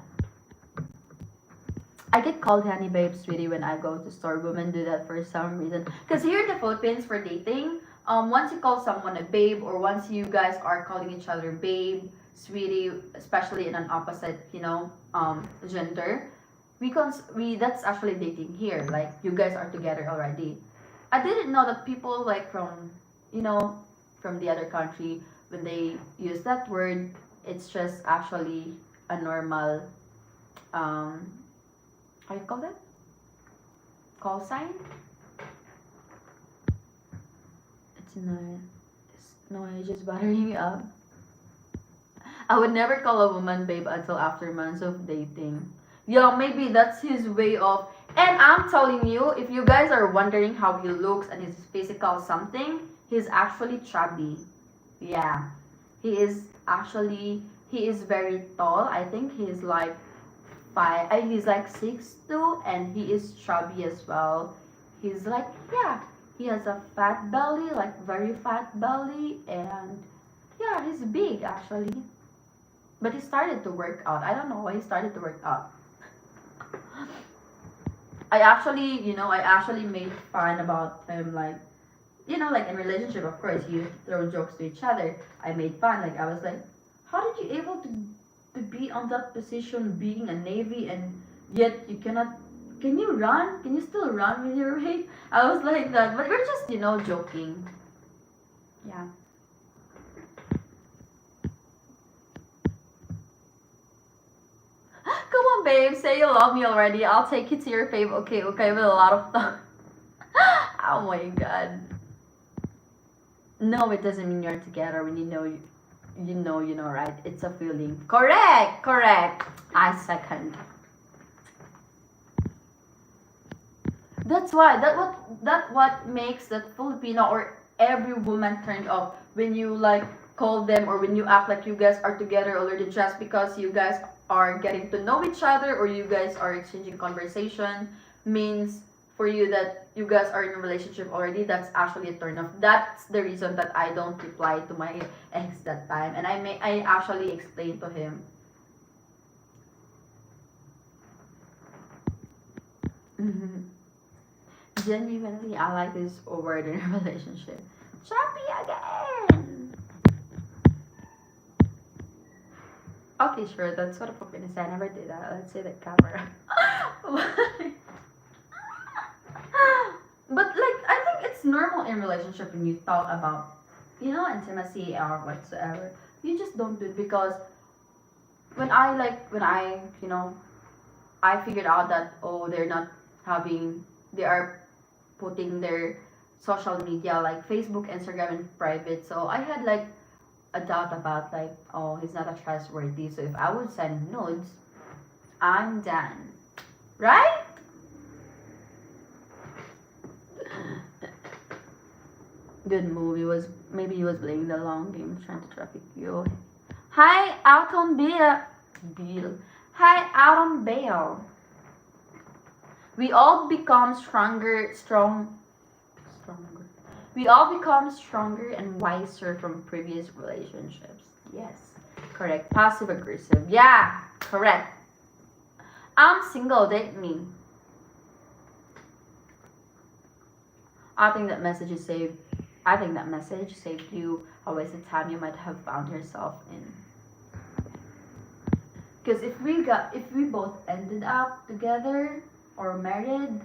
I get called honey babe, sweetie when I go to store. Women do that for some reason. Because here in the Philippines, for dating, once you call someone a babe, or once you guys are calling each other babe, sweetie, especially in an opposite, gender, we that's actually dating here. Like you guys are together already. I didn't know that people like you know, from the other country, when they use that word, it's just actually a normal, um, how you call that? Call sign? It's not. No, it's just buttering me up. I would never call a woman babe until after months of dating. Yeah, maybe that's his way of. And I'm telling you, if you guys are wondering how he looks and his physical something, he's actually chubby. Yeah, he is very tall. I think he's like he's like 6'2", and he is chubby as well. He's like, yeah, he has a fat belly, like very fat belly, and yeah, he's big actually. But he started to work out. I don't know why he started to work out. I actually made fun about him, like, like in relationship, of course, you throw jokes to each other. I made fun, like I was like, how did you able to be on that position, being a navy, and yet you cannot? Can you run? Can you still run with your weight? I was like that, but we're just joking. Yeah. Come on, babe. Say you love me already. I'll take you to your fave. Okay, okay, with a lot of thought. Oh my god. No, it doesn't mean you're together when right? It's a feeling. Correct, correct. I second. That's why that what makes that Filipino or every woman turned off when you like call them, or when you act like you guys are together already, just because you guys are getting to know each other, or you guys are exchanging conversation, means for you that you guys are in a relationship already. That's actually a turn off. That's the reason that I don't reply to my ex that time, and I actually explained to him. Genuinely, I like this word in a relationship. Choppy again. Okay, sure. That's what a puppet is. I never did that. Let's say the camera. But like, I think it's normal in relationship when you talk about, intimacy or whatsoever. You just don't do it because when I figured out that, oh, they are putting their social media like Facebook, Instagram in private. So I had like a doubt about, like, oh, he's not a trustworthy. So if I would send nudes, I'm done. Right? Good move. Maybe he was playing the long game, trying to traffic you. Hi, out on Bill. Hi, out on bail. We all become stronger. We all become stronger and wiser from previous relationships. Yes, correct. Passive aggressive. Yeah, correct. I'm single, date me. I think that message is saved. I think that message saved you a wasted time you might have found yourself in. Because if we both ended up together or married,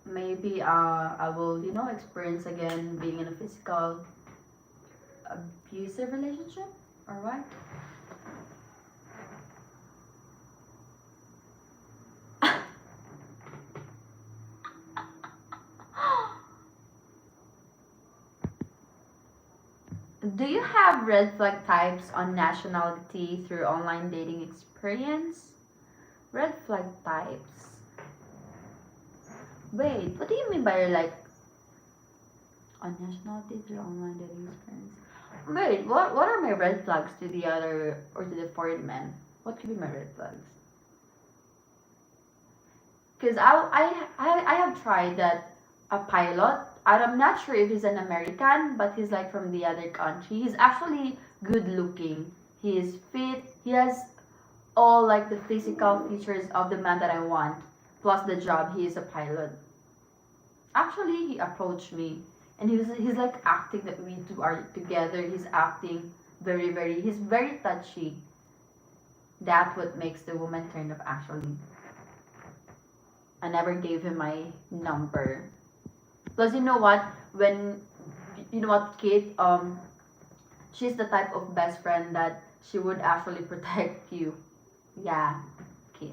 maybe I will experience again being in a physical abusive relationship. All right. Do you have red flag types on nationality through online dating experience? Red flag types. Wait, what do you mean by like on nationality through online dating experience? Wait, what are my red flags to the other or to the foreign men? What could be my red flags? Because I have tried that a pilot. I'm not sure if he's an American, but he's like from the other country. He's actually good looking. He is fit. He has all like the physical features of the man that I want, plus the job. He is a pilot. Actually, he approached me, and he's like acting that we two are together. He's acting he's very touchy. That's what makes the woman turn up. Actually, I never gave him my number. Plus, you know what? When you know what, Kate, she's the type of best friend that she would actually protect you. Yeah, Kate.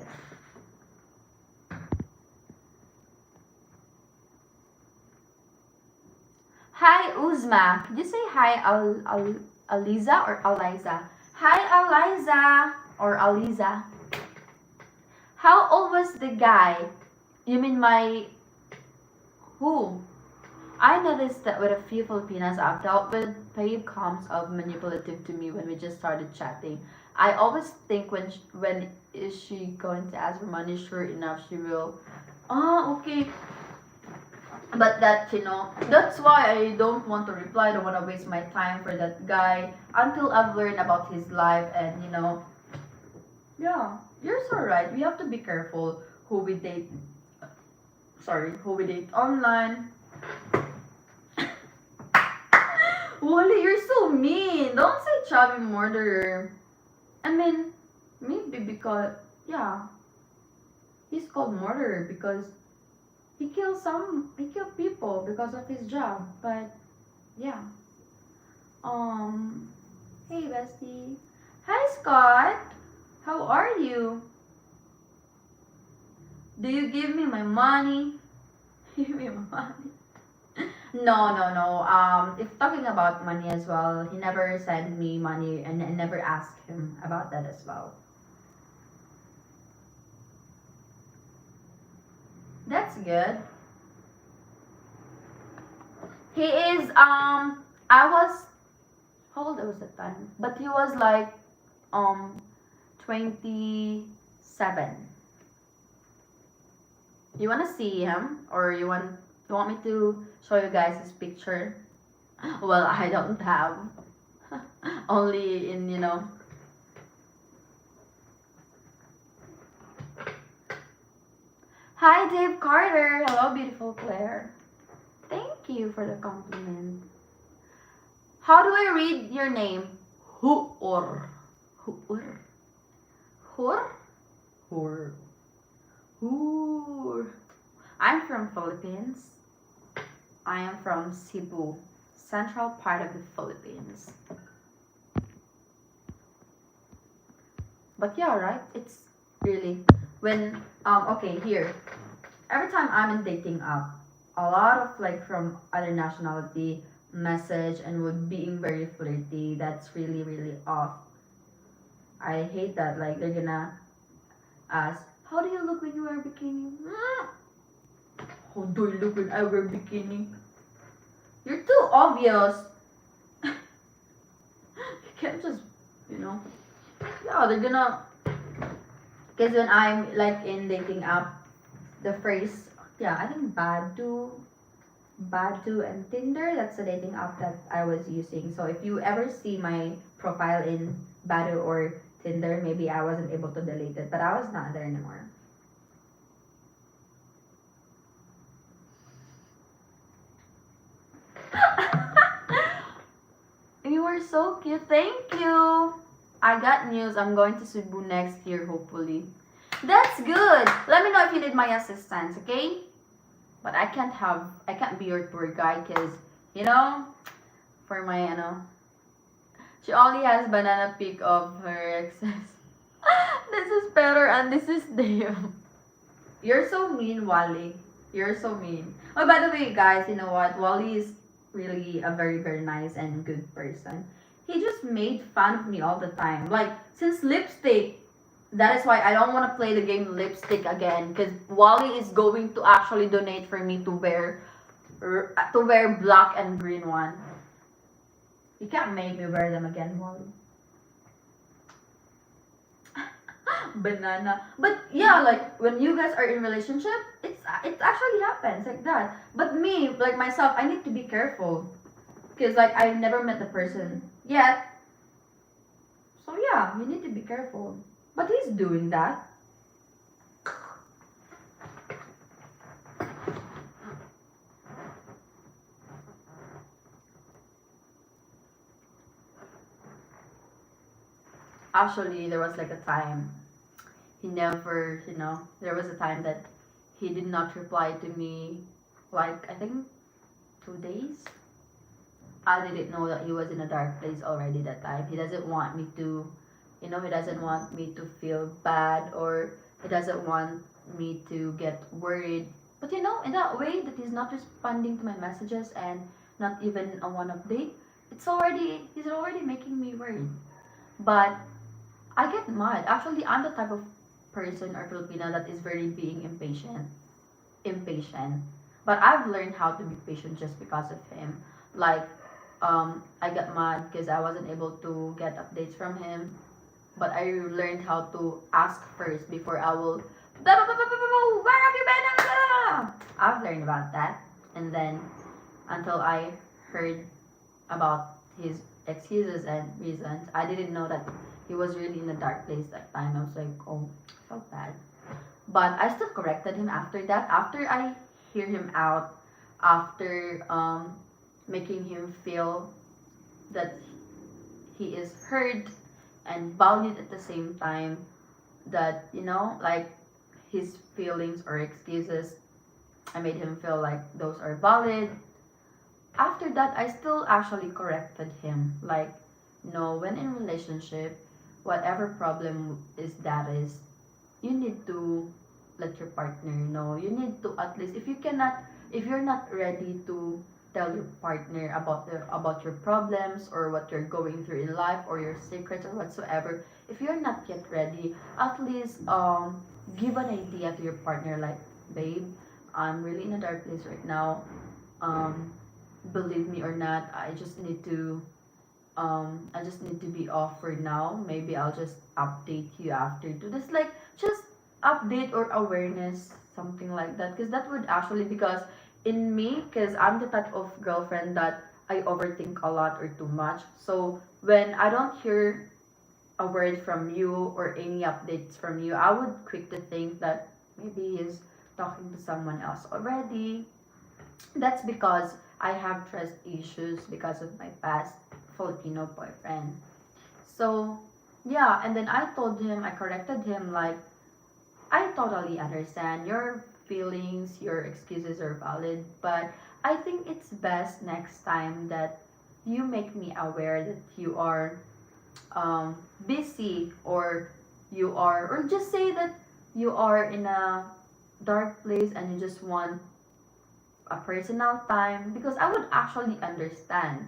Hi, Uzma. Could you say hi, Aliza or Eliza? Hi, Eliza or Aliza. How old was the guy? You mean my who? I noticed that with a few Filipinas I've dealt with, Paige comes off manipulative to me when we just started chatting. I always think when is she going to ask for money? Sure enough, she will. Oh, okay. But that's why I don't want to reply. I don't want to waste my time for that guy until I've learned about his life and yeah, you're so right. We have to be careful who we date. Sorry, who we date online. Wally, you're so mean. Don't say chubby murderer. I mean, maybe because yeah, he's called murderer because he killed people because of his job. But yeah. Um hey bestie. Hi Scott. How are you? Do you give me my money? Give me my money. No, no, no. If talking about money as well, he never sent me money and I never asked him about that as well. That's good. He is I was how old I was that time? But he was like 27. You wanna see him or you want me to show you guys his picture? Well, I don't have. Only in. Hi Dave Carter. Hello beautiful Claire. Thank you for the compliment. How do I read your name? Huor. Huor. Hur? Hur. Hur. I'm from Philippines. I am from Cebu, central part of the Philippines. But yeah, right? It's really when okay here. Every time I'm in dating app, a lot of like from other nationality message and would being very flirty. That's really really off. I hate that. Like they're gonna ask, "How do you look when you wear bikini?" How do you look when I wear bikini? You're too obvious. You can't just, you know. Yeah, they're gonna. Because when I'm like in dating app, the phrase, yeah, I think Badu and Tinder. That's the dating app that I was using. So if you ever see my profile in Badu or Tinder, maybe I wasn't able to delete it, but I was not there anymore. You are so cute. Thank you. I got news. I'm going to Cebu next year, hopefully. That's good. Let me know if you need my assistance, okay? But I can't be your tour guide because, you know, for my, she only has banana pic of her exes. This is better and this is Dave. You're so mean, Wally. You're so mean. Oh, by the way, guys, you know what? Wally is really a very, very nice and good person. He just made fun of me all the time. Like, since lipstick, that is why I don't want to play the game lipstick again. Because Wally is going to actually donate for me to wear black and green one. You can't make me wear them again, Wally. Banana. But yeah, like when you guys are in relationship, it actually happens like that. But me, like myself, I need to be careful because like I've never met the person yet. So yeah, you need to be careful. But he's doing that. Actually, there was like a time he never, there was a time that he did not reply to me, like I think 2 days. I didn't know that he was in a dark place already that time. He doesn't want me to, he doesn't want me to feel bad, or he doesn't want me to get worried. But in that way that he's not responding to my messages and not even a one update, he's already making me worried. But I get mad. Actually, I'm the type of person or Filipina that is very being impatient. But I've learned how to be patient just because of him. Like, I got mad because I wasn't able to get updates from him. But I learned how to ask first before I will. Where have you been? I've learned about that, and then until I heard about his excuses and reasons, I didn't know that he was really in a dark place that time. I was like, oh, I felt bad. But I still corrected him after that. After I hear him out, after making him feel that he is heard and valued at the same time, that, like his feelings or excuses, I made him feel like those are valid. After that, I still actually corrected him. Like, no, when in relationship, whatever problem is, you need to let your partner know. You need to at least, if you're not ready to tell your partner about your problems or what you're going through in life or your secrets or whatsoever, if you're not yet ready, at least give an idea to your partner, like, babe, I'm really in a dark place right now. Um, Believe me or not, I just need to be off for now. Maybe I'll just update you after to this, like, just update or awareness, something like that. Because that would actually, because in me, because I'm the type of girlfriend that I overthink a lot or too much. So when I don't hear a word from you or any updates from you, I would quick to think that maybe he's talking to someone else already. That's because I have trust issues because of my past Filipino boyfriend. So, yeah, and then I corrected him, like, I totally understand your feelings, your excuses are valid, but I think it's best next time that you make me aware that you are busy, or just say that you are in a dark place and you just want a personal time, because I would actually understand,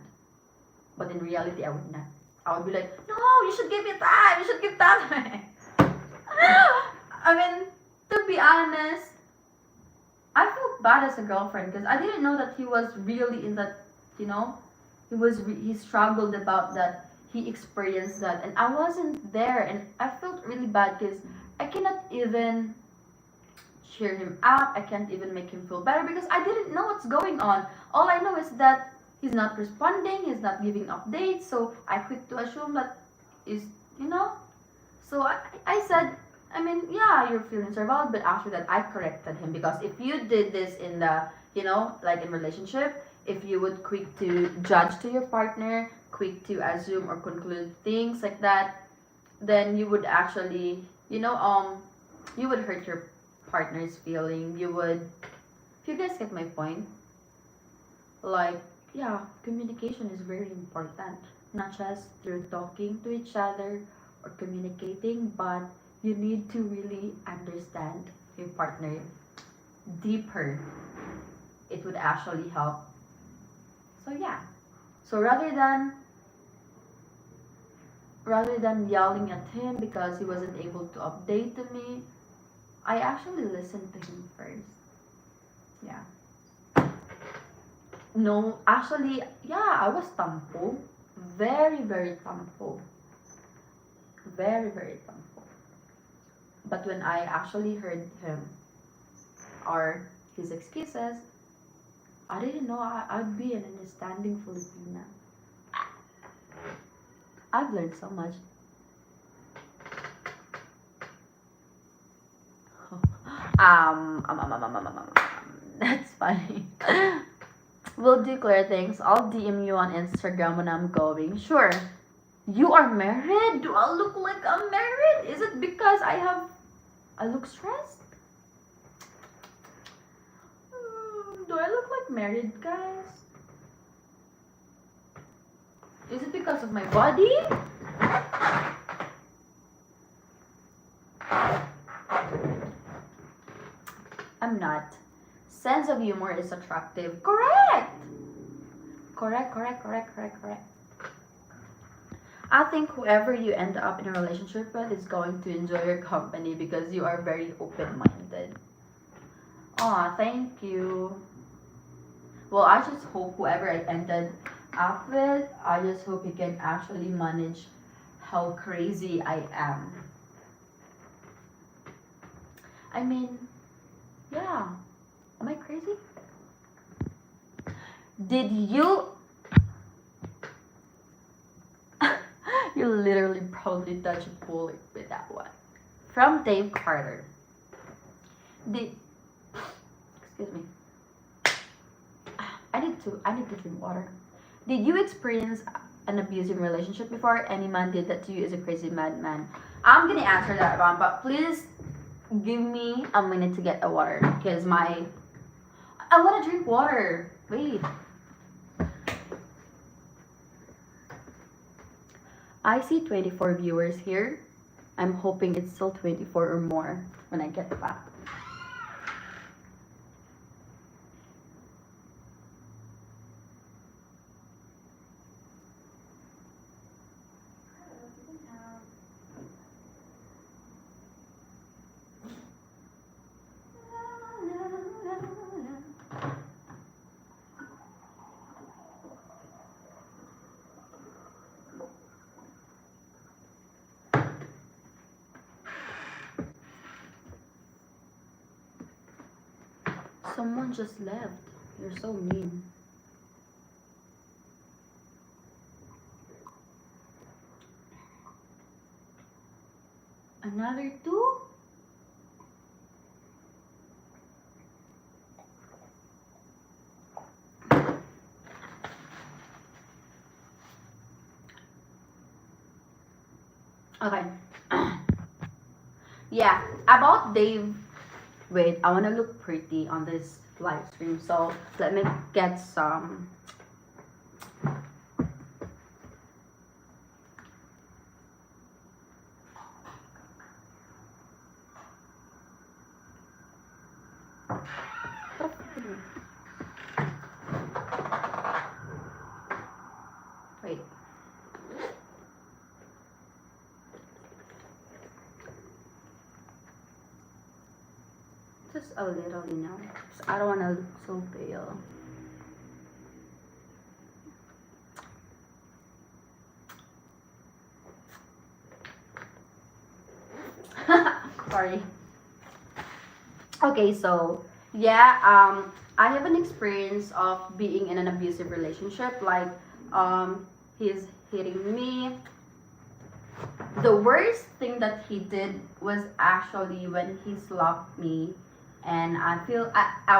but in reality I would not. I would be like, no, you should give me time, you should give time. I mean, to be honest, I felt bad as a girlfriend because I didn't know that he was really in that, you know, he struggled about that, he experienced that, and I wasn't there, and I felt really bad because I cannot even cheer him up. I can't even make him feel better because I didn't know what's going on. All I know is that he's not responding, he's not giving updates, so I quit to assume that is, you know. So I said, I mean, yeah, your feelings are valid, but after that, I corrected him because if you did this in the, like in relationship, if you would quick to judge to your partner, quick to assume or conclude things like that, then you would actually, you would hurt your partner's feeling. You would, if you guys get my point, like, yeah, communication is very important. Not just through talking to each other or communicating, but you need to really understand your partner deeper. It would actually help. So yeah. So rather than yelling at him because he wasn't able to update to me, I actually listened to him first. Yeah. No, actually, yeah, I was tampo. Very, very tampo. Very, very tampo. But when I actually heard him or his excuses, I didn't know I'd be an understanding Filipina. I've learned so much. That's funny. We'll declare things. I'll DM you on Instagram when I'm going. Sure. You are married? Do I look like I'm married? Is it because I look stressed? Do I look like married, guys? Is it because of my body? I'm not. Sense of humor is attractive. Correct! Correct. I think whoever you end up in a relationship with is going to enjoy your company because you are very open-minded. Aw, thank you. Well, I just hope whoever I ended up with, I just hope he can actually manage how crazy I am. I mean, yeah. Am I crazy? Did you? You literally probably touched a bullet with that one. From Dave Carter. Did excuse me. I need to drink water. Did you experience an abusive relationship before? Any man did that to you is a crazy madman. I'm gonna answer that one, but please give me a minute to get a water because I want to drink water. Wait. I see 24 viewers here. I'm hoping it's still 24 or more when I get back. Someone just left. You're so mean. Another two? Okay. Yeah, about Dave. Wait, I want to look pretty on this live stream. So let me get some. Wait. Just a little, 'cause I don't want to look so pale. Sorry. Okay, so yeah, I have an experience of being in an abusive relationship. Like, he's hitting me. The worst thing that he did was actually when he slapped me, and I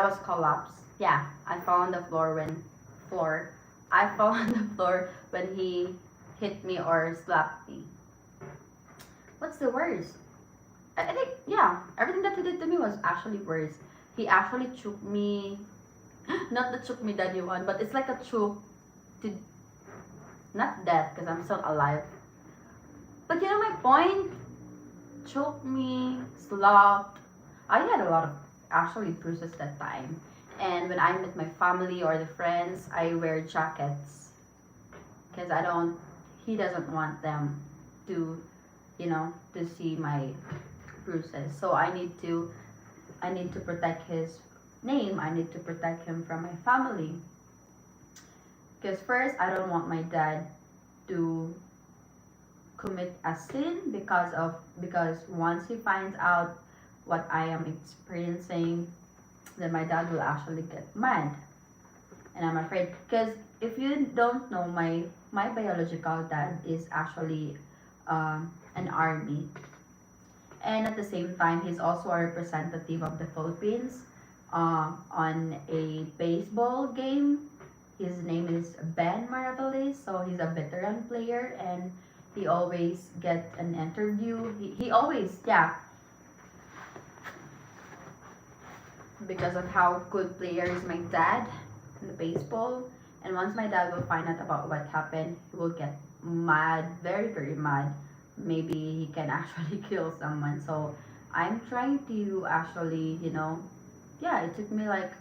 was collapsed. Yeah, I fell on the floor when floor. I fell on the floor when he hit me or slapped me. What's the worst? I think, yeah, everything that he did to me was actually worse. He actually choke me, not the choke me daddy one, but it's like a choke to, not death because I'm still alive. But you know my point? Choke me, slapped. I had a lot of actually bruises that time. And when I'm with my family or the friends, I wear jackets because I don't, he doesn't want them to, to see my bruises. So I need to protect his name. I need to protect him from my family. Because first, I don't want my dad to commit a sin because once he finds out what I am experiencing, then my dad will actually get mad. And I'm afraid because if you don't know, my biological dad is actually an army, and at the same time, he's also a representative of the Philippines on a baseball game. His name is Ben Maravalis, so he's a veteran player, and he always get an interview. He always, yeah, because of how good player is my dad in the baseball. And once my dad will find out about what happened, he will get mad, very, very mad. Maybe he can actually kill someone. So I'm trying to actually, yeah, it took me like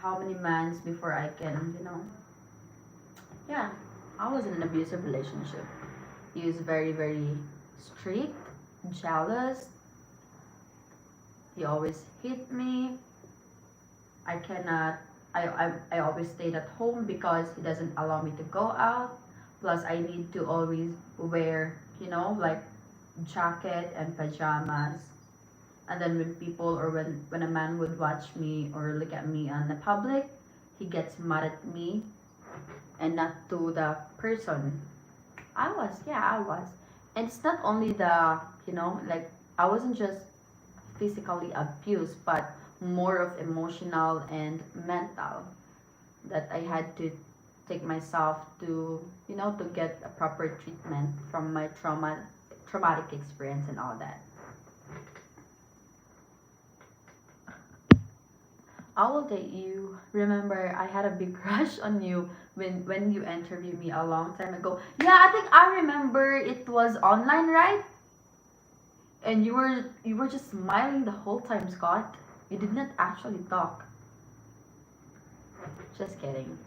how many months before I can, yeah, I was in an abusive relationship. He was very, very strict, jealous. He always hit me. I cannot, I always stayed at home because he doesn't allow me to go out. Plus, I need to always wear, like jacket and pajamas. And then when people or when a man would watch me or look at me on the public, he gets mad at me and not to the person. I was. And it's not only the, like I wasn't just physically abused, but more of emotional and mental that I had to take myself to, to get a proper treatment from my traumatic experience and all that. I will date you. Remember, I had a big crush on you when you interviewed me a long time ago. Yeah, I think I remember it was online, right? And you were just smiling the whole time, Scott. You did not actually talk. Just kidding.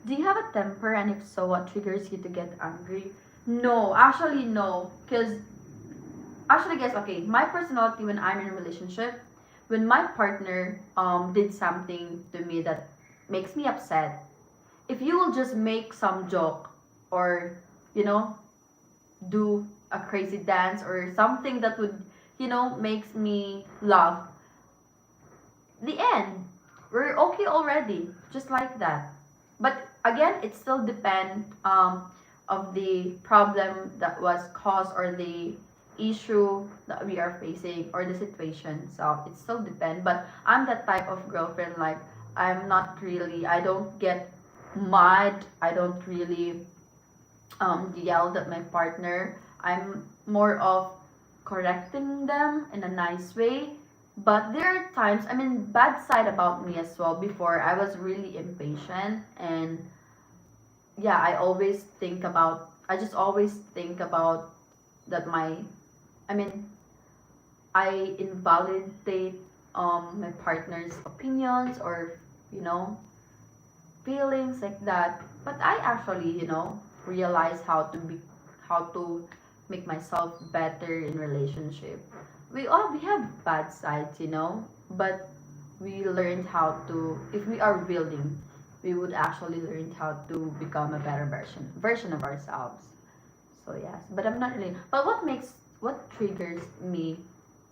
Do you have a temper, and if so, what triggers you to get angry? No, actually no. Cause actually, guys, okay, my personality when I'm in a relationship, when my partner did something to me that makes me upset, if you will just make some joke or you know do a crazy dance or something that would makes me laugh, the end, we're okay already, just like that. But again, it still depend of the problem that was caused or the issue that we are facing or the situation, so it still depend. But I'm that type of girlfriend, like I'm not really, I don't get mad, I don't really yelled at my partner. I'm more of correcting them in a nice way. But there are times, I mean, bad side about me as well. Before, I was really impatient, and yeah, I just always think about that I mean, I invalidate my partner's opinions or, you know, feelings like that. But I actually, realize how to make myself better in relationship. We have bad sides, but we learned how to, if we are willing, we would actually learn how to become a better version of ourselves. So yes, but I'm not really. But what triggers me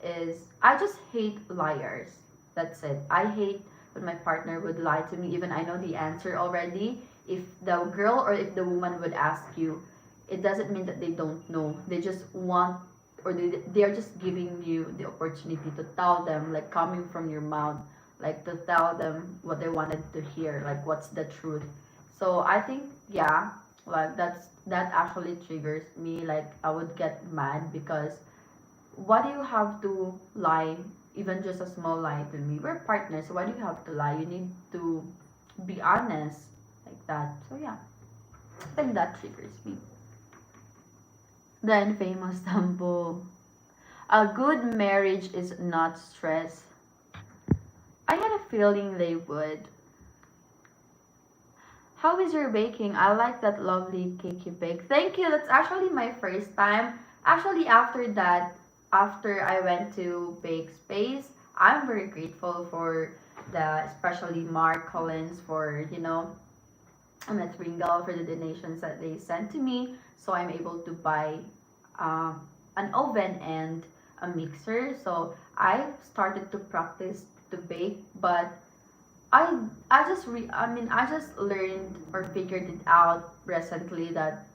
is I just hate liars. That's it. I hate when my partner would lie to me, even I know the answer already. If the girl or if the woman would ask you, it doesn't mean that they don't know. They just want, or they're just giving you the opportunity to tell them, like coming from your mouth. like to tell them what they wanted to hear, like what's the truth. So I think, yeah, like that actually triggers me. Like I would get mad because why do you have to lie, even just a small lie to me? We're partners, so why do you have to lie? You need to be honest, like that. So yeah, I think that triggers me. Then famous tambo. A good marriage is not stress. I had a feeling they would. How is your baking? I like that lovely cake you bake. Thank you. That's actually my first time. Actually, after that, after I went to Bake Space, I'm very grateful for the, especially Mark Collins for, Met Ringo for the donations that they sent to me. So I'm able to buy an oven and a mixer. So I started to practice to bake, but I just learned or figured it out recently that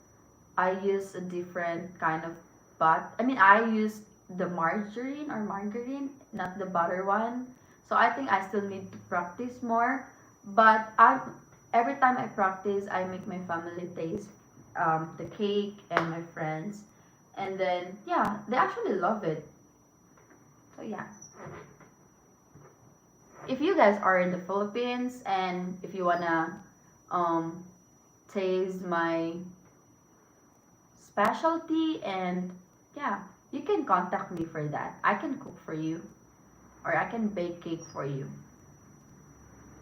I use a different kind of I use the margarine, not the butter one. So I think I still need to practice more. But I every time I practice, I make my family taste the cake and my friends, and then yeah, they actually love it. So yeah, if you guys are in the Philippines and if you wanna um, taste my specialty, and yeah, you can contact me for that. I can cook for you or I can bake cake for you,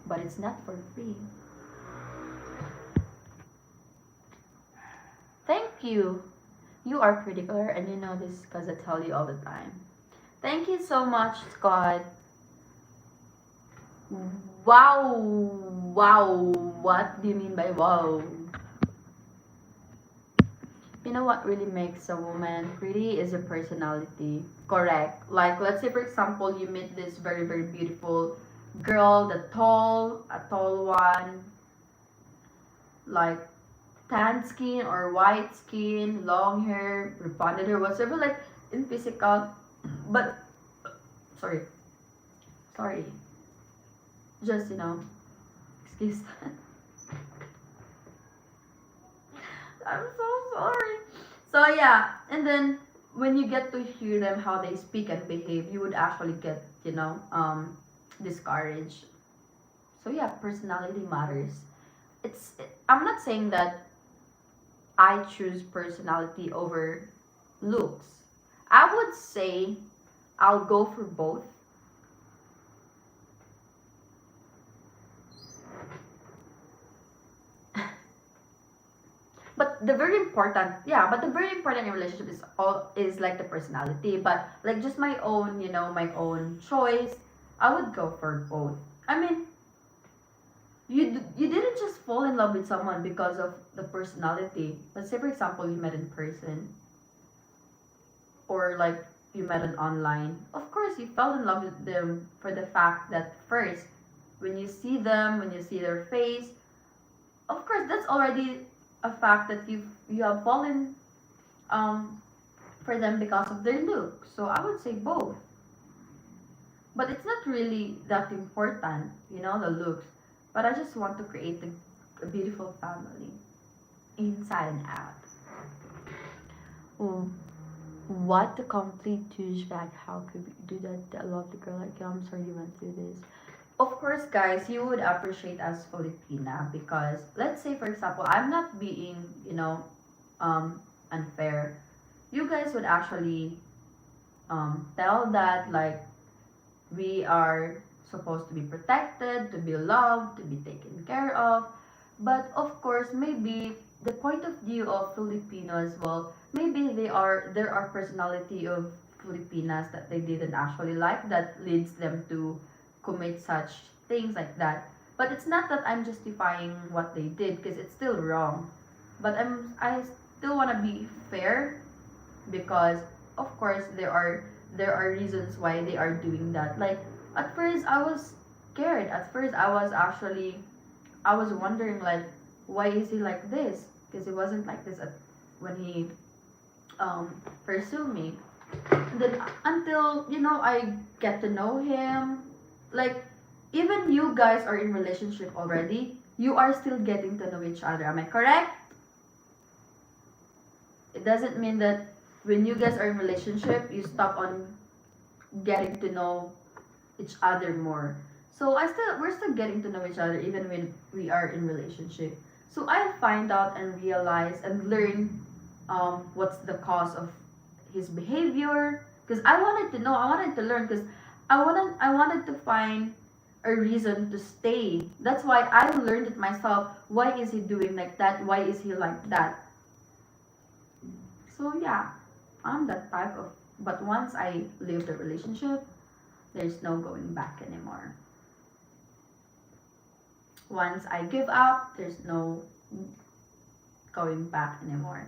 but it's not for free. Thank you. You are pretty clear and you know this because I tell you all the time. Thank you so much, Scott. Wow. Wow. What do you mean by wow? You know what really makes a woman pretty is a personality. Correct. Like let's say for example you meet this very very beautiful girl, a tall one, like tan skin or white skin, long hair, rebonded hair, whatever, like in physical. But sorry, sorry. Just excuse that. I'm so sorry. So yeah, and then when you get to hear them how they speak and behave, you would actually get discouraged. So yeah, personality matters. I'm not saying that I choose personality over looks. I would say I'll go for both. But the very important in relationship is like the personality. But like just my own, my own choice, I would go for both. I mean, you didn't just fall in love with someone because of the personality. Let's say for example you met in person, or like you met on online. Of course you fell in love with them for the fact that first, when you see them, when you see their face, of course that's already a fact that you have fallen um for them because of their look. So I would say both. But it's not really that important, the looks. But I just want to create a beautiful family inside and out. Oh, what a complete douchebag. How could we do that? I love the girl like you. I'm sorry you went through this. Of course, guys, you would appreciate us Filipina because let's say, for example, I'm not being, unfair. You guys would actually tell that like we are supposed to be protected, to be loved, to be taken care of. But of course, maybe the point of view of Filipino as well, maybe there are personality of Filipinas that they didn't actually like that leads them to commit such things like that. But it's not that I'm justifying what they did because it's still wrong. But I still want to be fair because of course there are reasons why they are doing that. Like at first I was scared. At first I was wondering like why is he like this? Because he wasn't like this when he pursued me. And then until I get to know him, like even you guys are in relationship already, you are still getting to know each other. Am I correct? It doesn't mean that when you guys are in relationship, you stop on getting to know each other more. So we're still getting to know each other even when we are in relationship. So I find out and realize and learn what's the cause of his behavior, because I wanted to learn, because I wanted to find a reason to stay. That's why I learned it myself. Why is he doing like that? Why is he like that? So yeah, I'm that type of. But once I leave the relationship, there's no going back anymore. Once I give up, there's no going back anymore.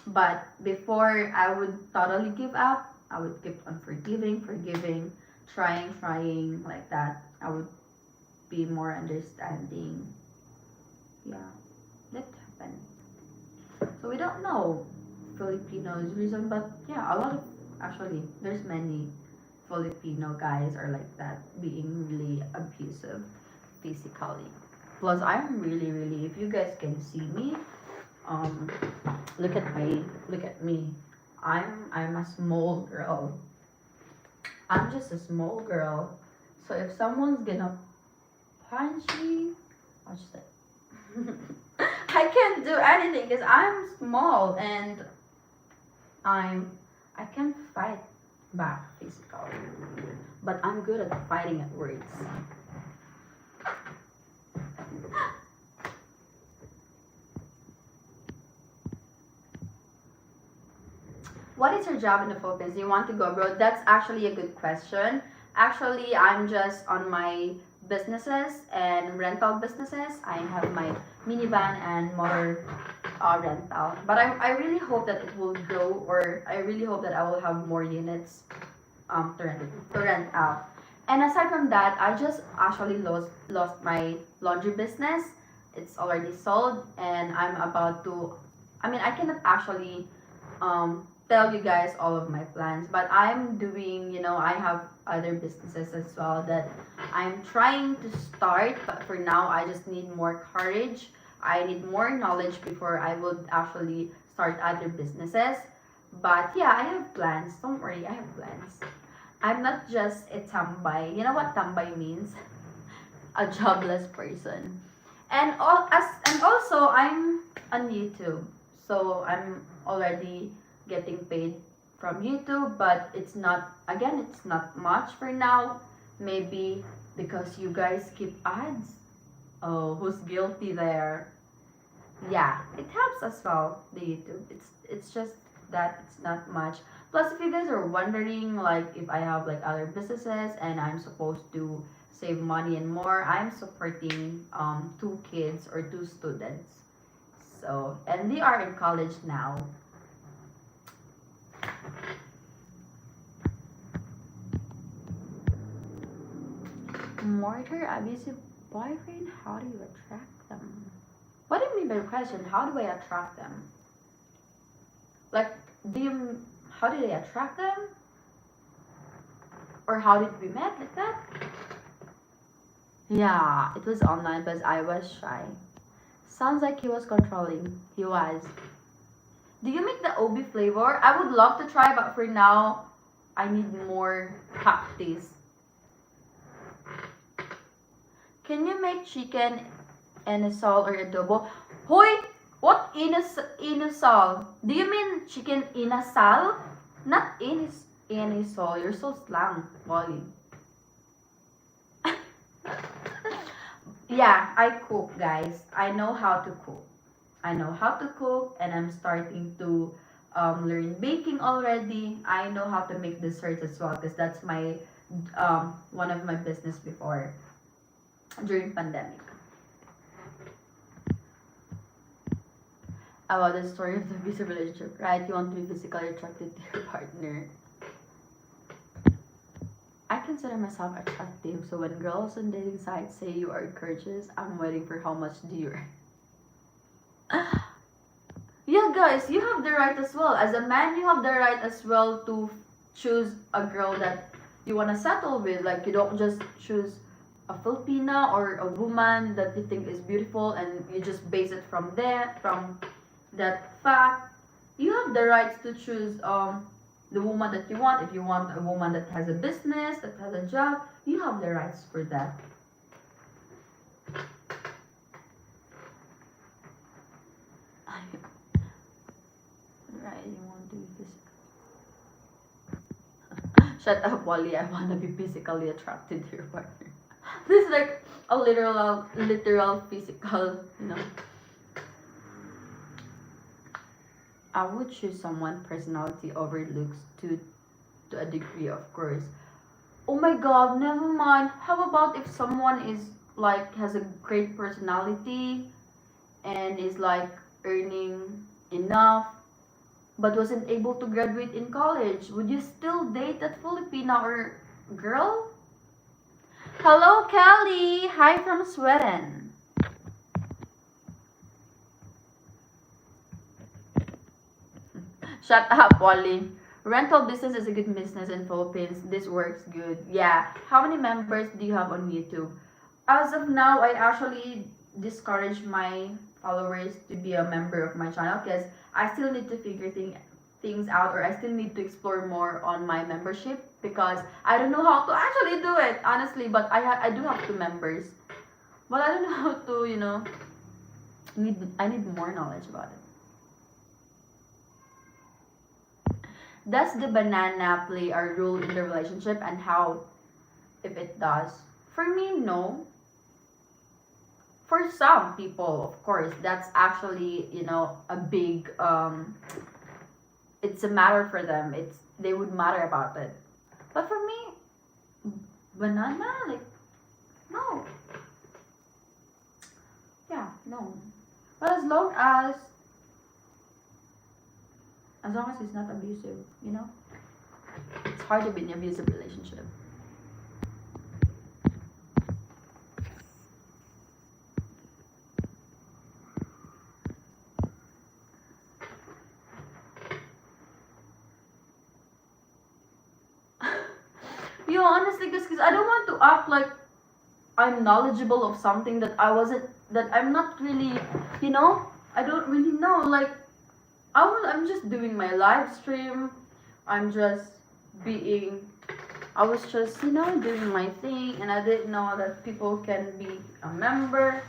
But before I would totally give up, I would keep on forgiving, trying like that. I would be more understanding. Yeah, that happened. So we don't know Filipinos reason, but yeah, a lot of, actually there's many Filipino guys are like that, being really abusive physically. Plus, I'm really, if you guys can see me, um, look at me. I'm a small girl. I'm just a small girl. So if someone's gonna punch me, I'll just like, I can't do anything because I'm small and I'm I can't fight back physically. But I'm good at fighting at words. What is your job in the Philippines? Do you want to go abroad? That's actually a good question. Actually, I'm just on my businesses and rental businesses. I have my minivan and motor rental. But I really hope that it will grow, or I really hope that I will have more units to rent out. And aside from that, I just actually lost my laundry business. It's already sold, and I'm about to. I mean, I cannot actually tell you guys all of my plans, but I'm doing. I have other businesses as well that I'm trying to start. But for now, I just need more courage. I need more knowledge before I would actually start other businesses. But yeah, I have plans. Don't worry, I have plans. I'm not just a tambay. You know what tambay means? A jobless person. And also I'm on YouTube. So I'm already getting paid from YouTube, but it's not much for now. Maybe because you guys keep ads. Oh, who's guilty there? Yeah, it helps as well, the YouTube. It's just that it's not much. Plus, if you guys are wondering, like, if I have like other businesses and I'm supposed to save money and more, I'm supporting two kids or two students. So, and they are in college now. Murder abusive boyfriend, how do you attract them? What do you mean by the question? How do I attract them? Like, how do they attract them? Or how did we met like that? Yeah, it was online, but I was shy. Sounds like he was controlling. He was. Do you make the OB flavor? I would love to try, but for now, I need more practice. Can you make chicken inasal or adobo? Hoy! What inasal? Do you mean chicken inasal? Not inisol. You're so slang, Molly. Yeah, I cook, guys. I know how to cook. I know how to cook, and I'm starting to learn baking already. I know how to make desserts as well, because that's my one of my business before during pandemic. About the story of the abusive relationship, right? You want to be physically attracted to your partner. I consider myself attractive, so when girls on dating sites say you are gorgeous, I'm waiting for how much do you earn. Yeah, guys, you have the right as well. As a man, you have the right as well to choose a girl that you want to settle with. Like, you don't just choose a Filipina or a woman that you think is beautiful and you just base it from there, from that fact. You have the rights to choose the woman that you want. If you want a woman that has a business, that has a job, you have the rights for that. Right, you want to be physical. Shut up, Wally. I want to be physically attracted to your partner. This is like a literal physical, you know. I would choose someone personality over looks to a degree, of course. Oh my god, never mind. How about if someone is like has a great personality and is like earning enough but wasn't able to graduate in college? Would you still date that Filipina or girl? Hello, Kelly. Hi from Sweden. Shut up, Wally. Rental business is a good business in Philippines. This works good. Yeah. How many members do you have on YouTube? As of now, I actually discourage my followers to be a member of my channel because I still need to figure things out, or I still need to explore more on my membership because I don't know how to actually do it honestly. But I do have 2 members, but I don't know how to, I need more knowledge about it. Does the banana play a role in the relationship, and how, if it does? For me, no. For some people, of course, that's actually, a big, it's a matter for them. They would matter about it. But for me, banana, like, no. Yeah, no. But as long as it's not abusive, it's hard to be in an abusive relationship. Honestly, because I don't want to act like I'm knowledgeable of something that I'm not really, I don't really know. Like, I'm just doing my live stream. I'm just being, I was just, doing my thing, and I didn't know that people can be a member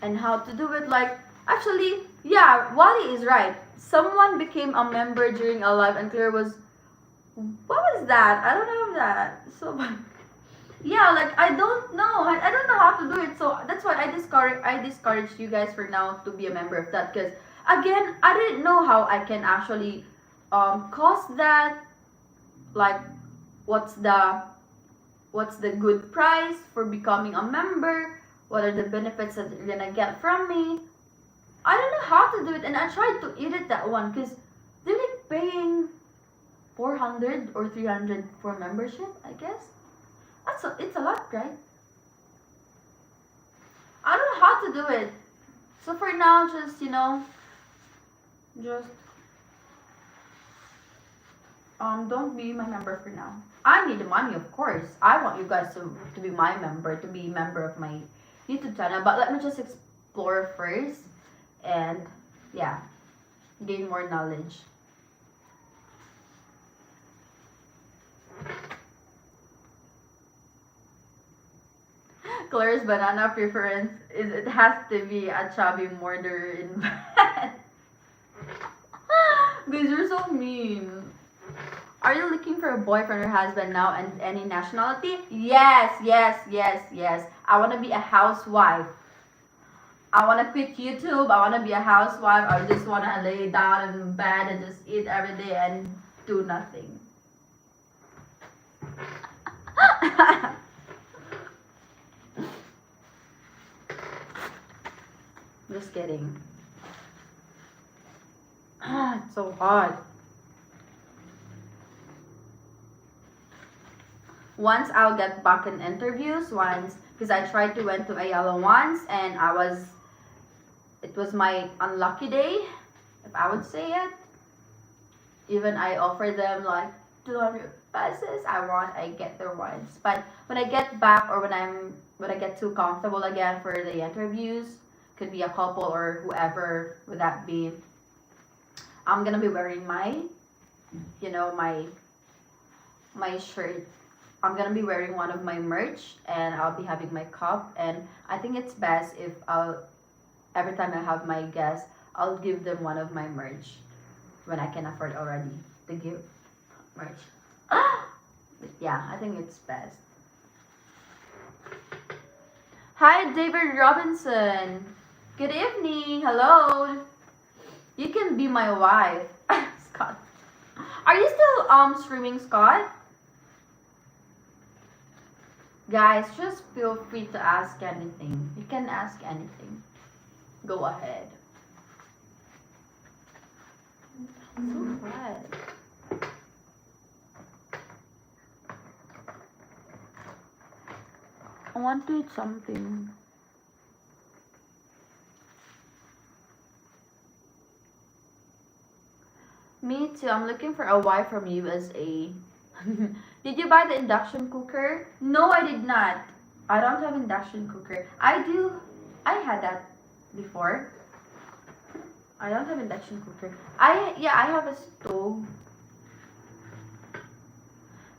and how to do it. Like, actually, yeah, Wally is right. Someone became a member during a live, and Claire was, what was that? I don't know that. So, yeah, like I don't know. I don't know how to do it. So that's why I discouraged you guys for now to be a member of that, because again, I didn't know how I can actually cost that, like what's the what's the good price for becoming a member, what are the benefits that you're gonna get from me. I don't know how to do it, and I tried to edit that one because they're like paying 400 or 300 for membership, I guess. It's a lot, right? I don't know how to do it. So for now, just just don't be my member for now. I need the money, of course. I want you guys to be my member, to be member of my YouTube channel. But let me just explore first, and yeah, gain more knowledge. Claire's banana preference is it has to be a chubby murderer in bed. Guys, you're so mean. Are you looking for a boyfriend or husband now, and any nationality? Yes, yes, yes, yes. I want to be a housewife. I want to quit YouTube. I want to be a housewife. I just want to lay down in bed and just eat every day and do nothing. Just kidding. It's so hot. Once I'll get back in interviews once, because I tried to went to Ayala once, and it was my unlucky day, if I would say it. Even I offered them like 200 pesos I get there once. But when I get back, or when I get too comfortable again for the interviews, could be a couple or whoever would that be, I'm gonna be wearing my, my shirt. I'm gonna be wearing one of my merch, and I'll be having my cup. And I think it's best if every time I have my guests, I'll give them one of my merch when I can afford already to give merch. Yeah, I think it's best. Hi, David Robinson. Good evening. Hello. You can be my wife, Scott. Are you still streaming, Scott? Guys, just feel free to ask anything. You can ask anything. Go ahead. So quiet. I want to eat something. Me too. I'm looking for a wife from USA. Did you buy the induction cooker? No, I did not. I don't have induction cooker. I do. I had that before. I don't have induction cooker. I have a stove.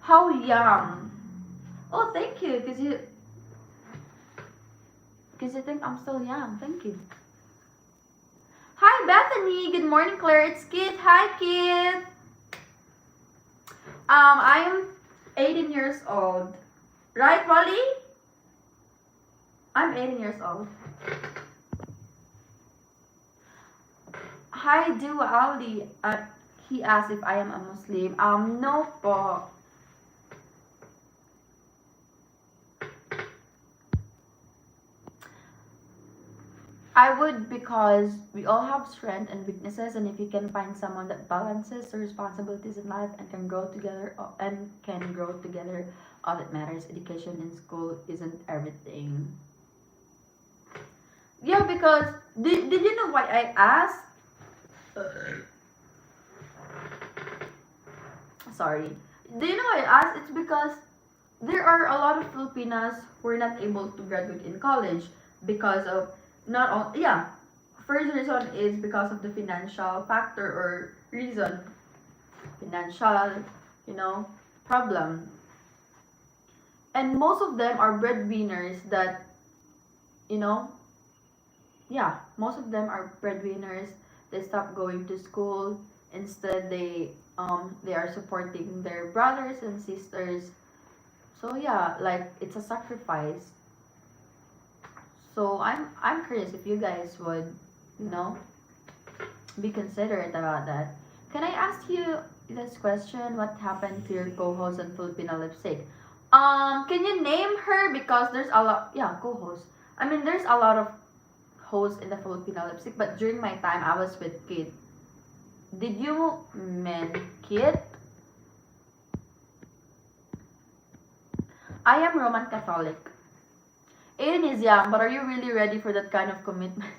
How young? Oh, thank you. Cause you think I'm still young. Thank you. Hi, Bethany. Good morning, Claire. It's Kit. Hi, Kit. I am 18 years old. Right, Wally? I'm 18 years old. Hi, Duali. He asked if I am a Muslim. No po. I would, because we all have strengths and weaknesses, and if you can find someone that balances the responsibilities in life and can grow together, all that matters. Education in school isn't everything. Yeah, because did you know why I asked? Sorry. Do you know why I asked? It's because there are a lot of Filipinas who are not able to graduate in college because of not all. Yeah, first reason is because of the financial factor or reason, financial, you know, problem. And most of them are breadwinners that, you know, yeah, most of them are breadwinners. They stop going to school. Instead, they are supporting their brothers and sisters. So yeah, like it's a sacrifice. So I'm curious if you guys would, you know, be considerate about that. Can I ask you this question? What happened to your co-host on Filipino Lipstick? Can you name her, because there's a lot. Yeah, co-host. I mean, there's a lot of hosts in the Filipino Lipstick, but during my time, I was with Kit. Did you mean Kit? I am Roman Catholic. Aiden is young, but are you really ready for that kind of commitment?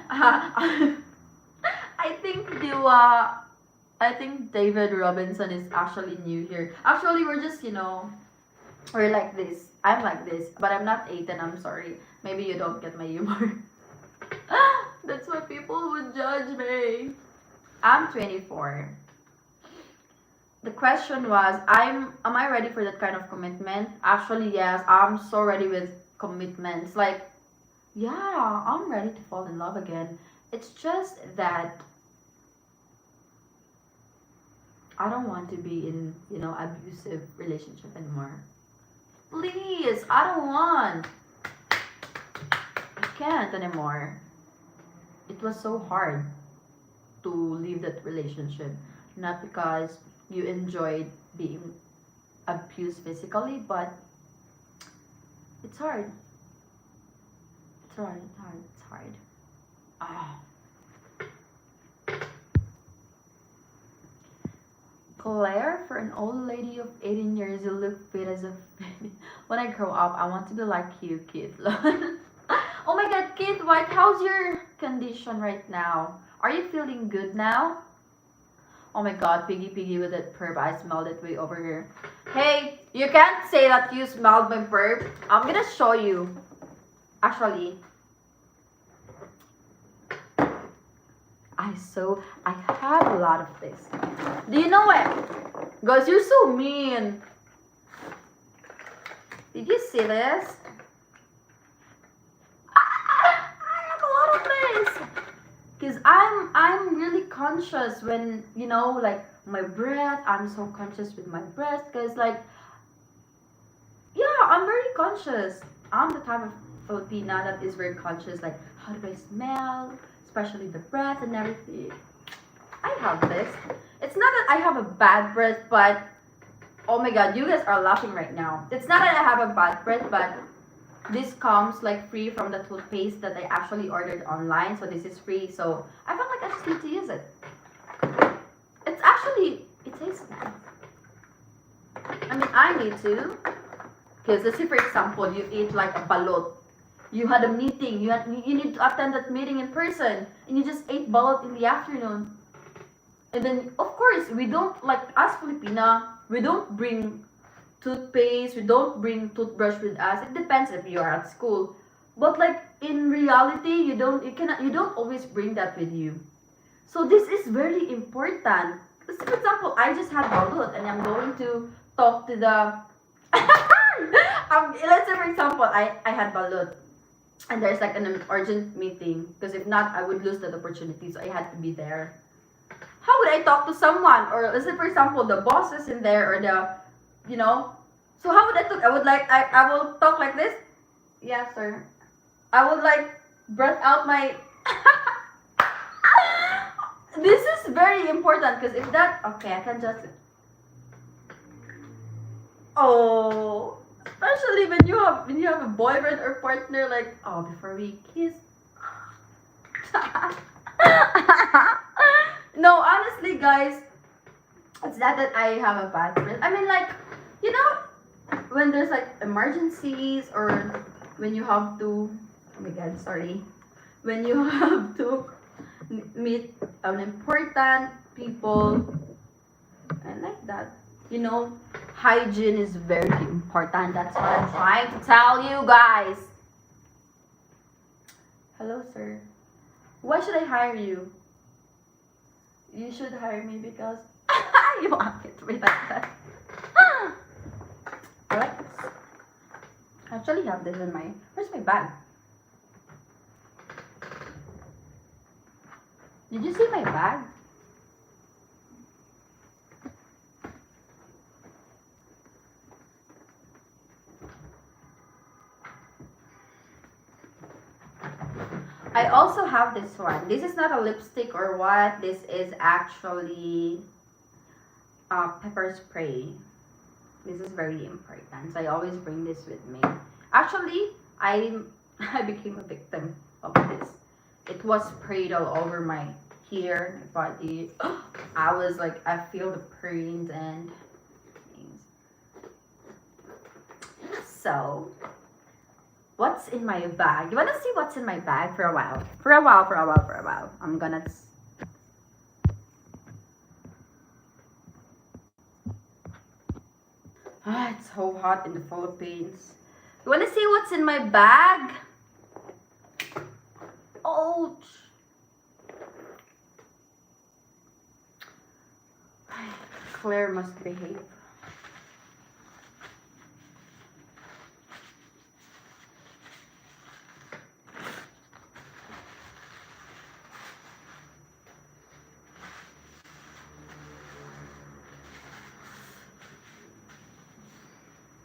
I think I think David Robinson is actually new here. Actually, we're just, we're like this. I'm like this, but I'm not Aiden. I'm sorry. Maybe you don't get my humor. That's why people would judge me. I'm 24. The question was, am I ready for that kind of commitment? Actually, yes. I'm so ready with commitments. Like, yeah, I'm ready to fall in love again. It's just that I don't want to be in, abusive relationship anymore. Please, I don't want. I can't anymore. It was so hard to leave that relationship. Not because you enjoyed being abused physically, but it's hard. It's hard, it's hard, it's hard. Ah. Claire, for an old lady of 18 years, you look fit as a baby. When I grow up, I want to be like you, Kit. Oh my god, Kit White, how's your condition right now? Are you feeling good now? Oh my god, Piggy with that perp. I smelled it way over here. Hey, you can't say that you smelled my perp. I'm gonna show you. Actually, I have a lot of this. Do you know what? Guys, you're so mean. Did you see this? I have a lot of this. Cause I'm really conscious when like my breath. I'm so conscious with my breath. Cause like yeah, I'm very conscious. I'm the type of Filipina that is very conscious. Like how do I smell, especially the breath and everything. I have this. It's not that I have a bad breath, but oh my god, you guys are laughing right now. It's not that I have a bad breath, but this comes like free from the toothpaste that I actually ordered online. So this is free. So I felt like I just need to use it. It's actually, it tastes nice. I mean, I need to. Because let's say for example, you eat like a balot. You had a meeting. You need to attend that meeting in person. And you just ate balot in the afternoon. And then, of course, we don't, like, as Filipina, we don't bring toothpaste, we don't bring toothbrush with us. It depends if you are at school. But like in reality, you don't always bring that with you. So this is very important. Let's say for example, I just had balut and I'm going to talk to the let's say for example, I had balut and there's like an urgent meeting because if not I would lose that opportunity, so I had to be there. How would I talk to someone? Or let's say for example the boss is in there or the so how would I talk? I would like I will talk like this. Yes, sir. I would like breath out my this is very important because if that okay, I can just oh especially when you have a boyfriend or partner like oh before we kiss. No, honestly guys, it's not that I have a bad breath. I mean like when there's like emergencies or when you have to oh my god sorry when you have to meet an important people and like that hygiene is very important. That's what I'm trying to tell you guys. Hello sir, why should I hire you? You should hire me because you want it to be like that. What? I actually have this in my where's my bag? Did you see my bag? I also have this one. This is not a lipstick or what. This is actually pepper spray. This is very important. So I always bring this with me. Actually, I became a victim of this. It was sprayed all over my hair, my body. I was like, I feel the pains and things. So, what's in my bag? You wanna see what's in my bag for a while? For a while. I'm gonna. It's so hot in the Philippines. You wanna see what's in my bag? Ouch! Claire must behave.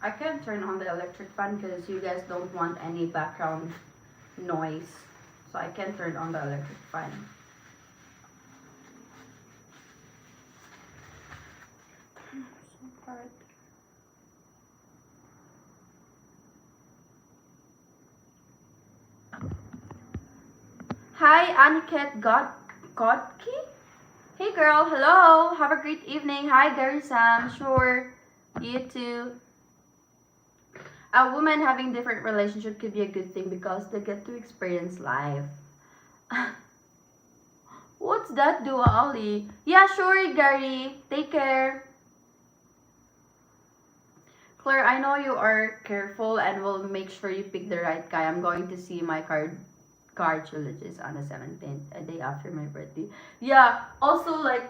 I can't turn on the electric fan because you guys don't want any background noise. So I can't turn on the electric fan. Hi, Aniket Godki? Hey girl, hello. Have a great evening. Hi, Gary Sam. Sure. You too. A woman having different relationship could be a good thing because they get to experience life. What's that, Dua Ali? Yeah, sure, Gary. Take care. Claire, I know you are careful and will make sure you pick the right guy. I'm going to see my card trilogies on the 17th, a day after my birthday. Yeah, also like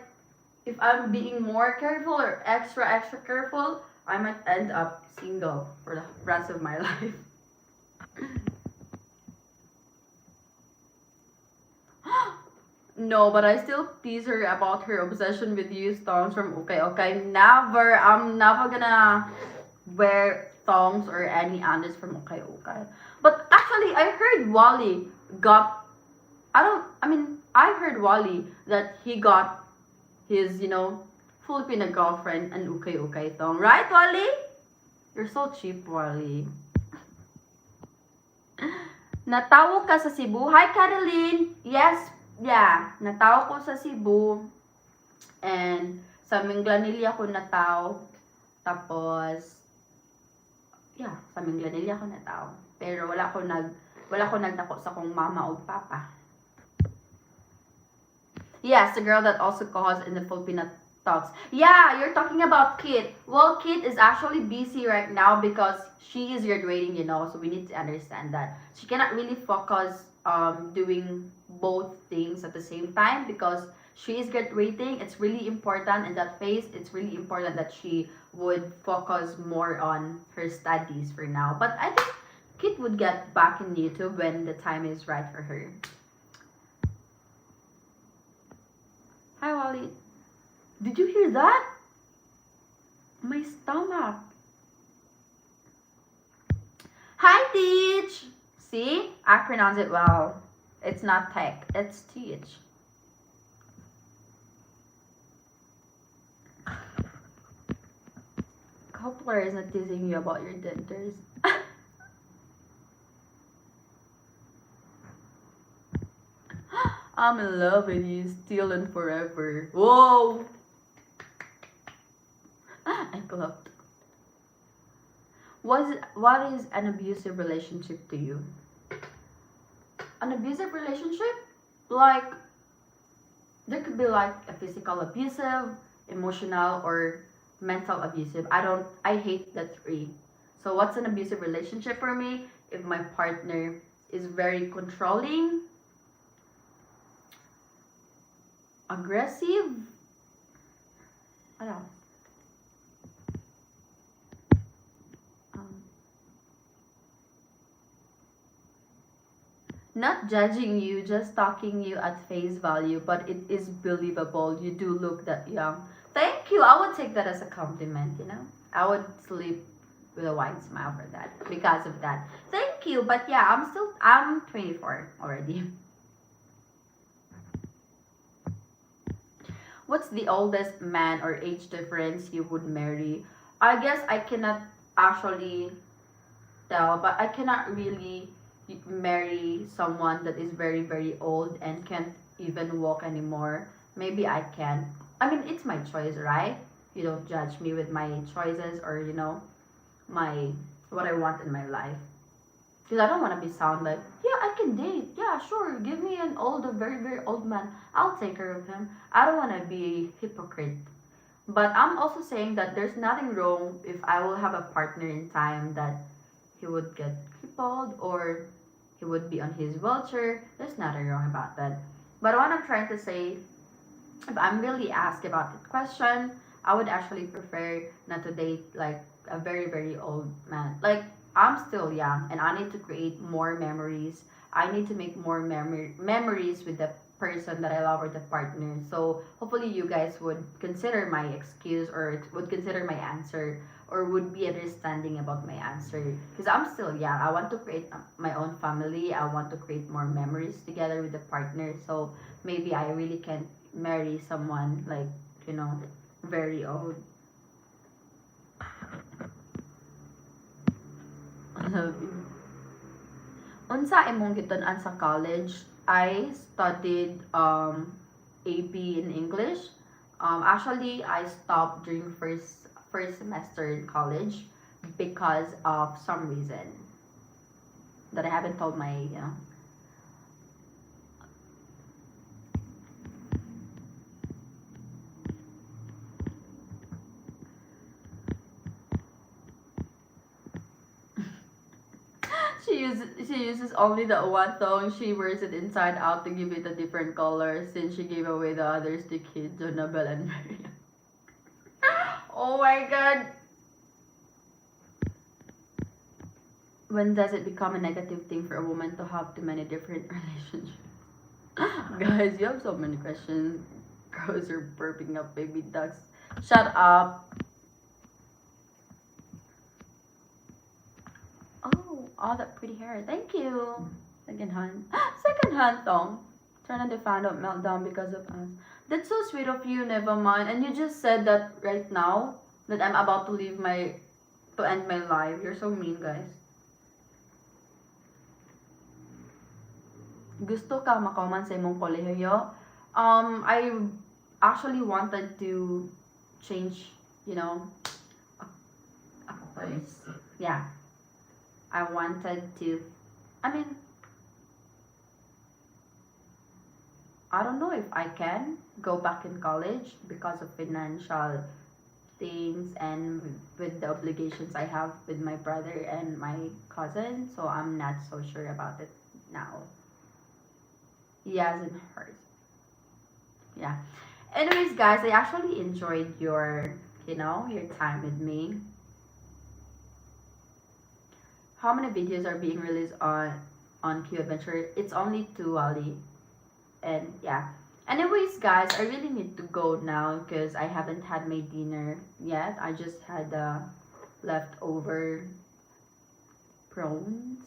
if I'm being more careful or extra careful, I might end up single for the rest of my life. No, but I still tease her about her obsession with used thongs from Okay Okay. Never. I'm never gonna wear thongs or any undies from Okay Okay. But actually, I heard Wally got. I heard Wally that he got his, Filipino girlfriend an Okay Okay thong. Right, Wally? You're so cheap, Wally. Natawo ka sa Cebu. Hi, Caroline. Yes, yeah. Natawo ko sa Cebu. And sa Minglanilla ako nataw. Tapos, yeah, sa Minglanilla ako nataw. Pero wala ko nagdako sa kong mama o papa. Yes, the girl that also calls in the Filipina talks. Yeah, you're talking about Kit. Well, Kit is actually busy right now because she is graduating, so we need to understand that. She cannot really focus doing both things at the same time because she is graduating. It's really important in that phase. It's really important that she would focus more on her studies for now. But I think Kit would get back in YouTube when the time is right for her. Hi, Wally. Did you hear that? My stomach. Hi, Teach. See? I pronounce it well. It's not tech, it's Teach. Coupler is not teasing you about your dentures. I'm in love with you still and forever. Whoa! I clapped. What is an abusive relationship to you? An abusive relationship? Like, there could be like a physical abusive, emotional, or mental abusive. I hate the three. So, what's an abusive relationship for me? If my partner is very controlling, aggressive, I don't know. Um, Not judging you, just talking you at face value, but it is believable. You do look that young. Thank you. I would take that as a compliment. I would sleep with a wide smile for that because of that. Thank you. But yeah, I'm 24 already. What's the oldest man or age difference you would marry? I guess I cannot actually tell, but I cannot really marry someone that is very, very old and can't even walk anymore. Maybe I can. I mean, it's my choice, right? You don't judge me with my choices or, my what I want in my life. Because I don't want to be sound like, yeah, I can date. Yeah, sure. Give me an old, a very, very old man. I'll take care of him. I don't want to be hypocrite. But I'm also saying that there's nothing wrong if I will have a partner in time that he would get crippled or he would be on his wheelchair. There's nothing wrong about that. But what I'm trying to say, if I'm really asked about that question, I would actually prefer not to date like a very, very old man. Like, I'm still young and I need to create more memories. I need to make more memories with the person that I love or the partner. So hopefully you guys would consider my excuse or would consider my answer or would be understanding about my answer because I'm still young. I want to create my own family. I want to create more memories together with the partner. So maybe I really can't marry someone like, you know, very old. I love you. Unsa imong gitunan sa college? I studied AP in English. Actually, I stopped during first semester in college because of some reason that I haven't told my. She uses only the one thong. She wears it inside out to give it a different color since she gave away the others to kids, Jonabel and Maria. Oh my god. When does it become a negative thing for a woman to have too many different relationships? Guys, you have so many questions. Girls are burping up baby ducks. Shut up. Oh, all that pretty hair. Thank you. Second hand. Second hand thong. Turn on the fan out meltdown because of us. That's so sweet of you, never mind. And you just said that right now that I'm about to leave my to end my life. You're so mean, guys. Gusto ka makoman sa imong kolehiyo? I actually wanted to change, you know, a course. Yeah, I wanted to. I mean, I don't know if I can go back in college because of financial things and with the obligations I have with my brother and my cousin. So I'm not so sure about it now. He hasn't heard. Yeah. Anyways, guys, I actually enjoyed your time with me. How many videos are being released on Q Adventure? It's only two, Ali. And yeah. Anyways, guys, I really need to go now because I haven't had my dinner yet. I just had leftover prawns,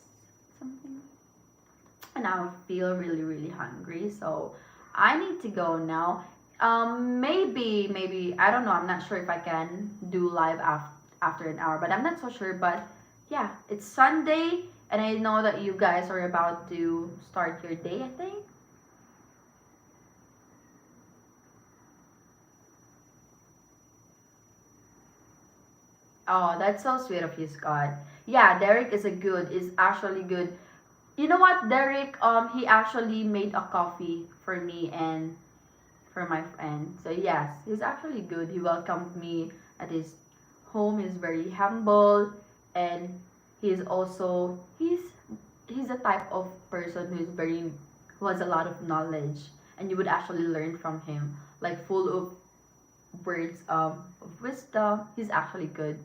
something. And now I feel really, really hungry. So I need to go now. Maybe I don't know. I'm not sure if I can do live after an hour, but I'm not so sure. But yeah, it's Sunday, and I know that you guys are about to start your day. I think. Oh, that's so sweet of you, Scott. Yeah, Derek is actually good. You know what, Derek? He actually made a coffee for me and for my friend. So yes, he's actually good. He welcomed me at his home. He's very humble, and he's a type of person who has a lot of knowledge, and you would actually learn from him, like full of words of wisdom. He's actually good.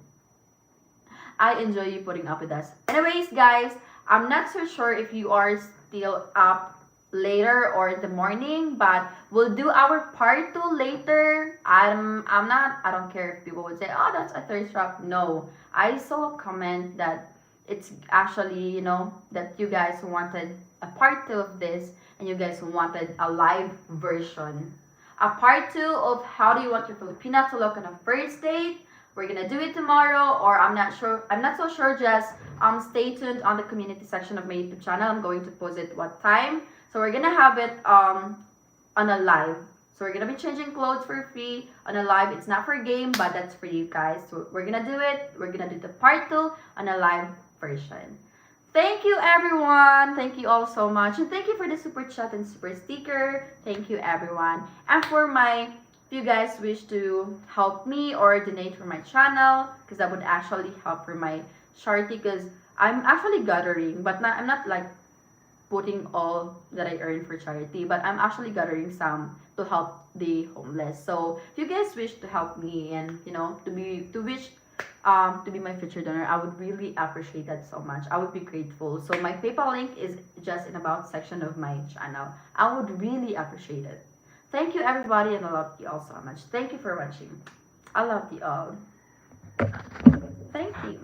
I enjoy you putting up with us. Anyways, guys, I'm not so sure if you are still up later or in the morning, but we'll do our part two later. I'm not. I don't care if people would say, "Oh, that's a thirst trap." No, I saw a comment that it's actually that you guys wanted a part two of this, and you guys wanted a live version. A part two of how do you want your Filipina to look on a first date. We're gonna do it tomorrow, or I'm not sure. I'm not so sure. Just stay tuned on the community section of my YouTube channel. I'm going to post it what time. So we're gonna have it on a live. So we're gonna be changing clothes for free on a live. It's not for a game, but that's for you guys. So we're gonna do it. We're gonna do the part two on a live version. Thank you, everyone. Thank you all so much, and thank you for the super chat and super sticker. Thank you, everyone, and for my if you guys wish to help me or donate for my channel, because that would actually help for my charity, because I'm actually gathering, but I'm not like putting all that I earn for charity, but I'm actually gathering some to help the homeless. So if you guys wish to help me and to be my future donor, I would really appreciate that so much. I would be grateful. So my PayPal link is just in about section of my channel. I would really appreciate it. Thank you, everybody, and I love you all so much. Thank you for watching. I love you all. Thank you.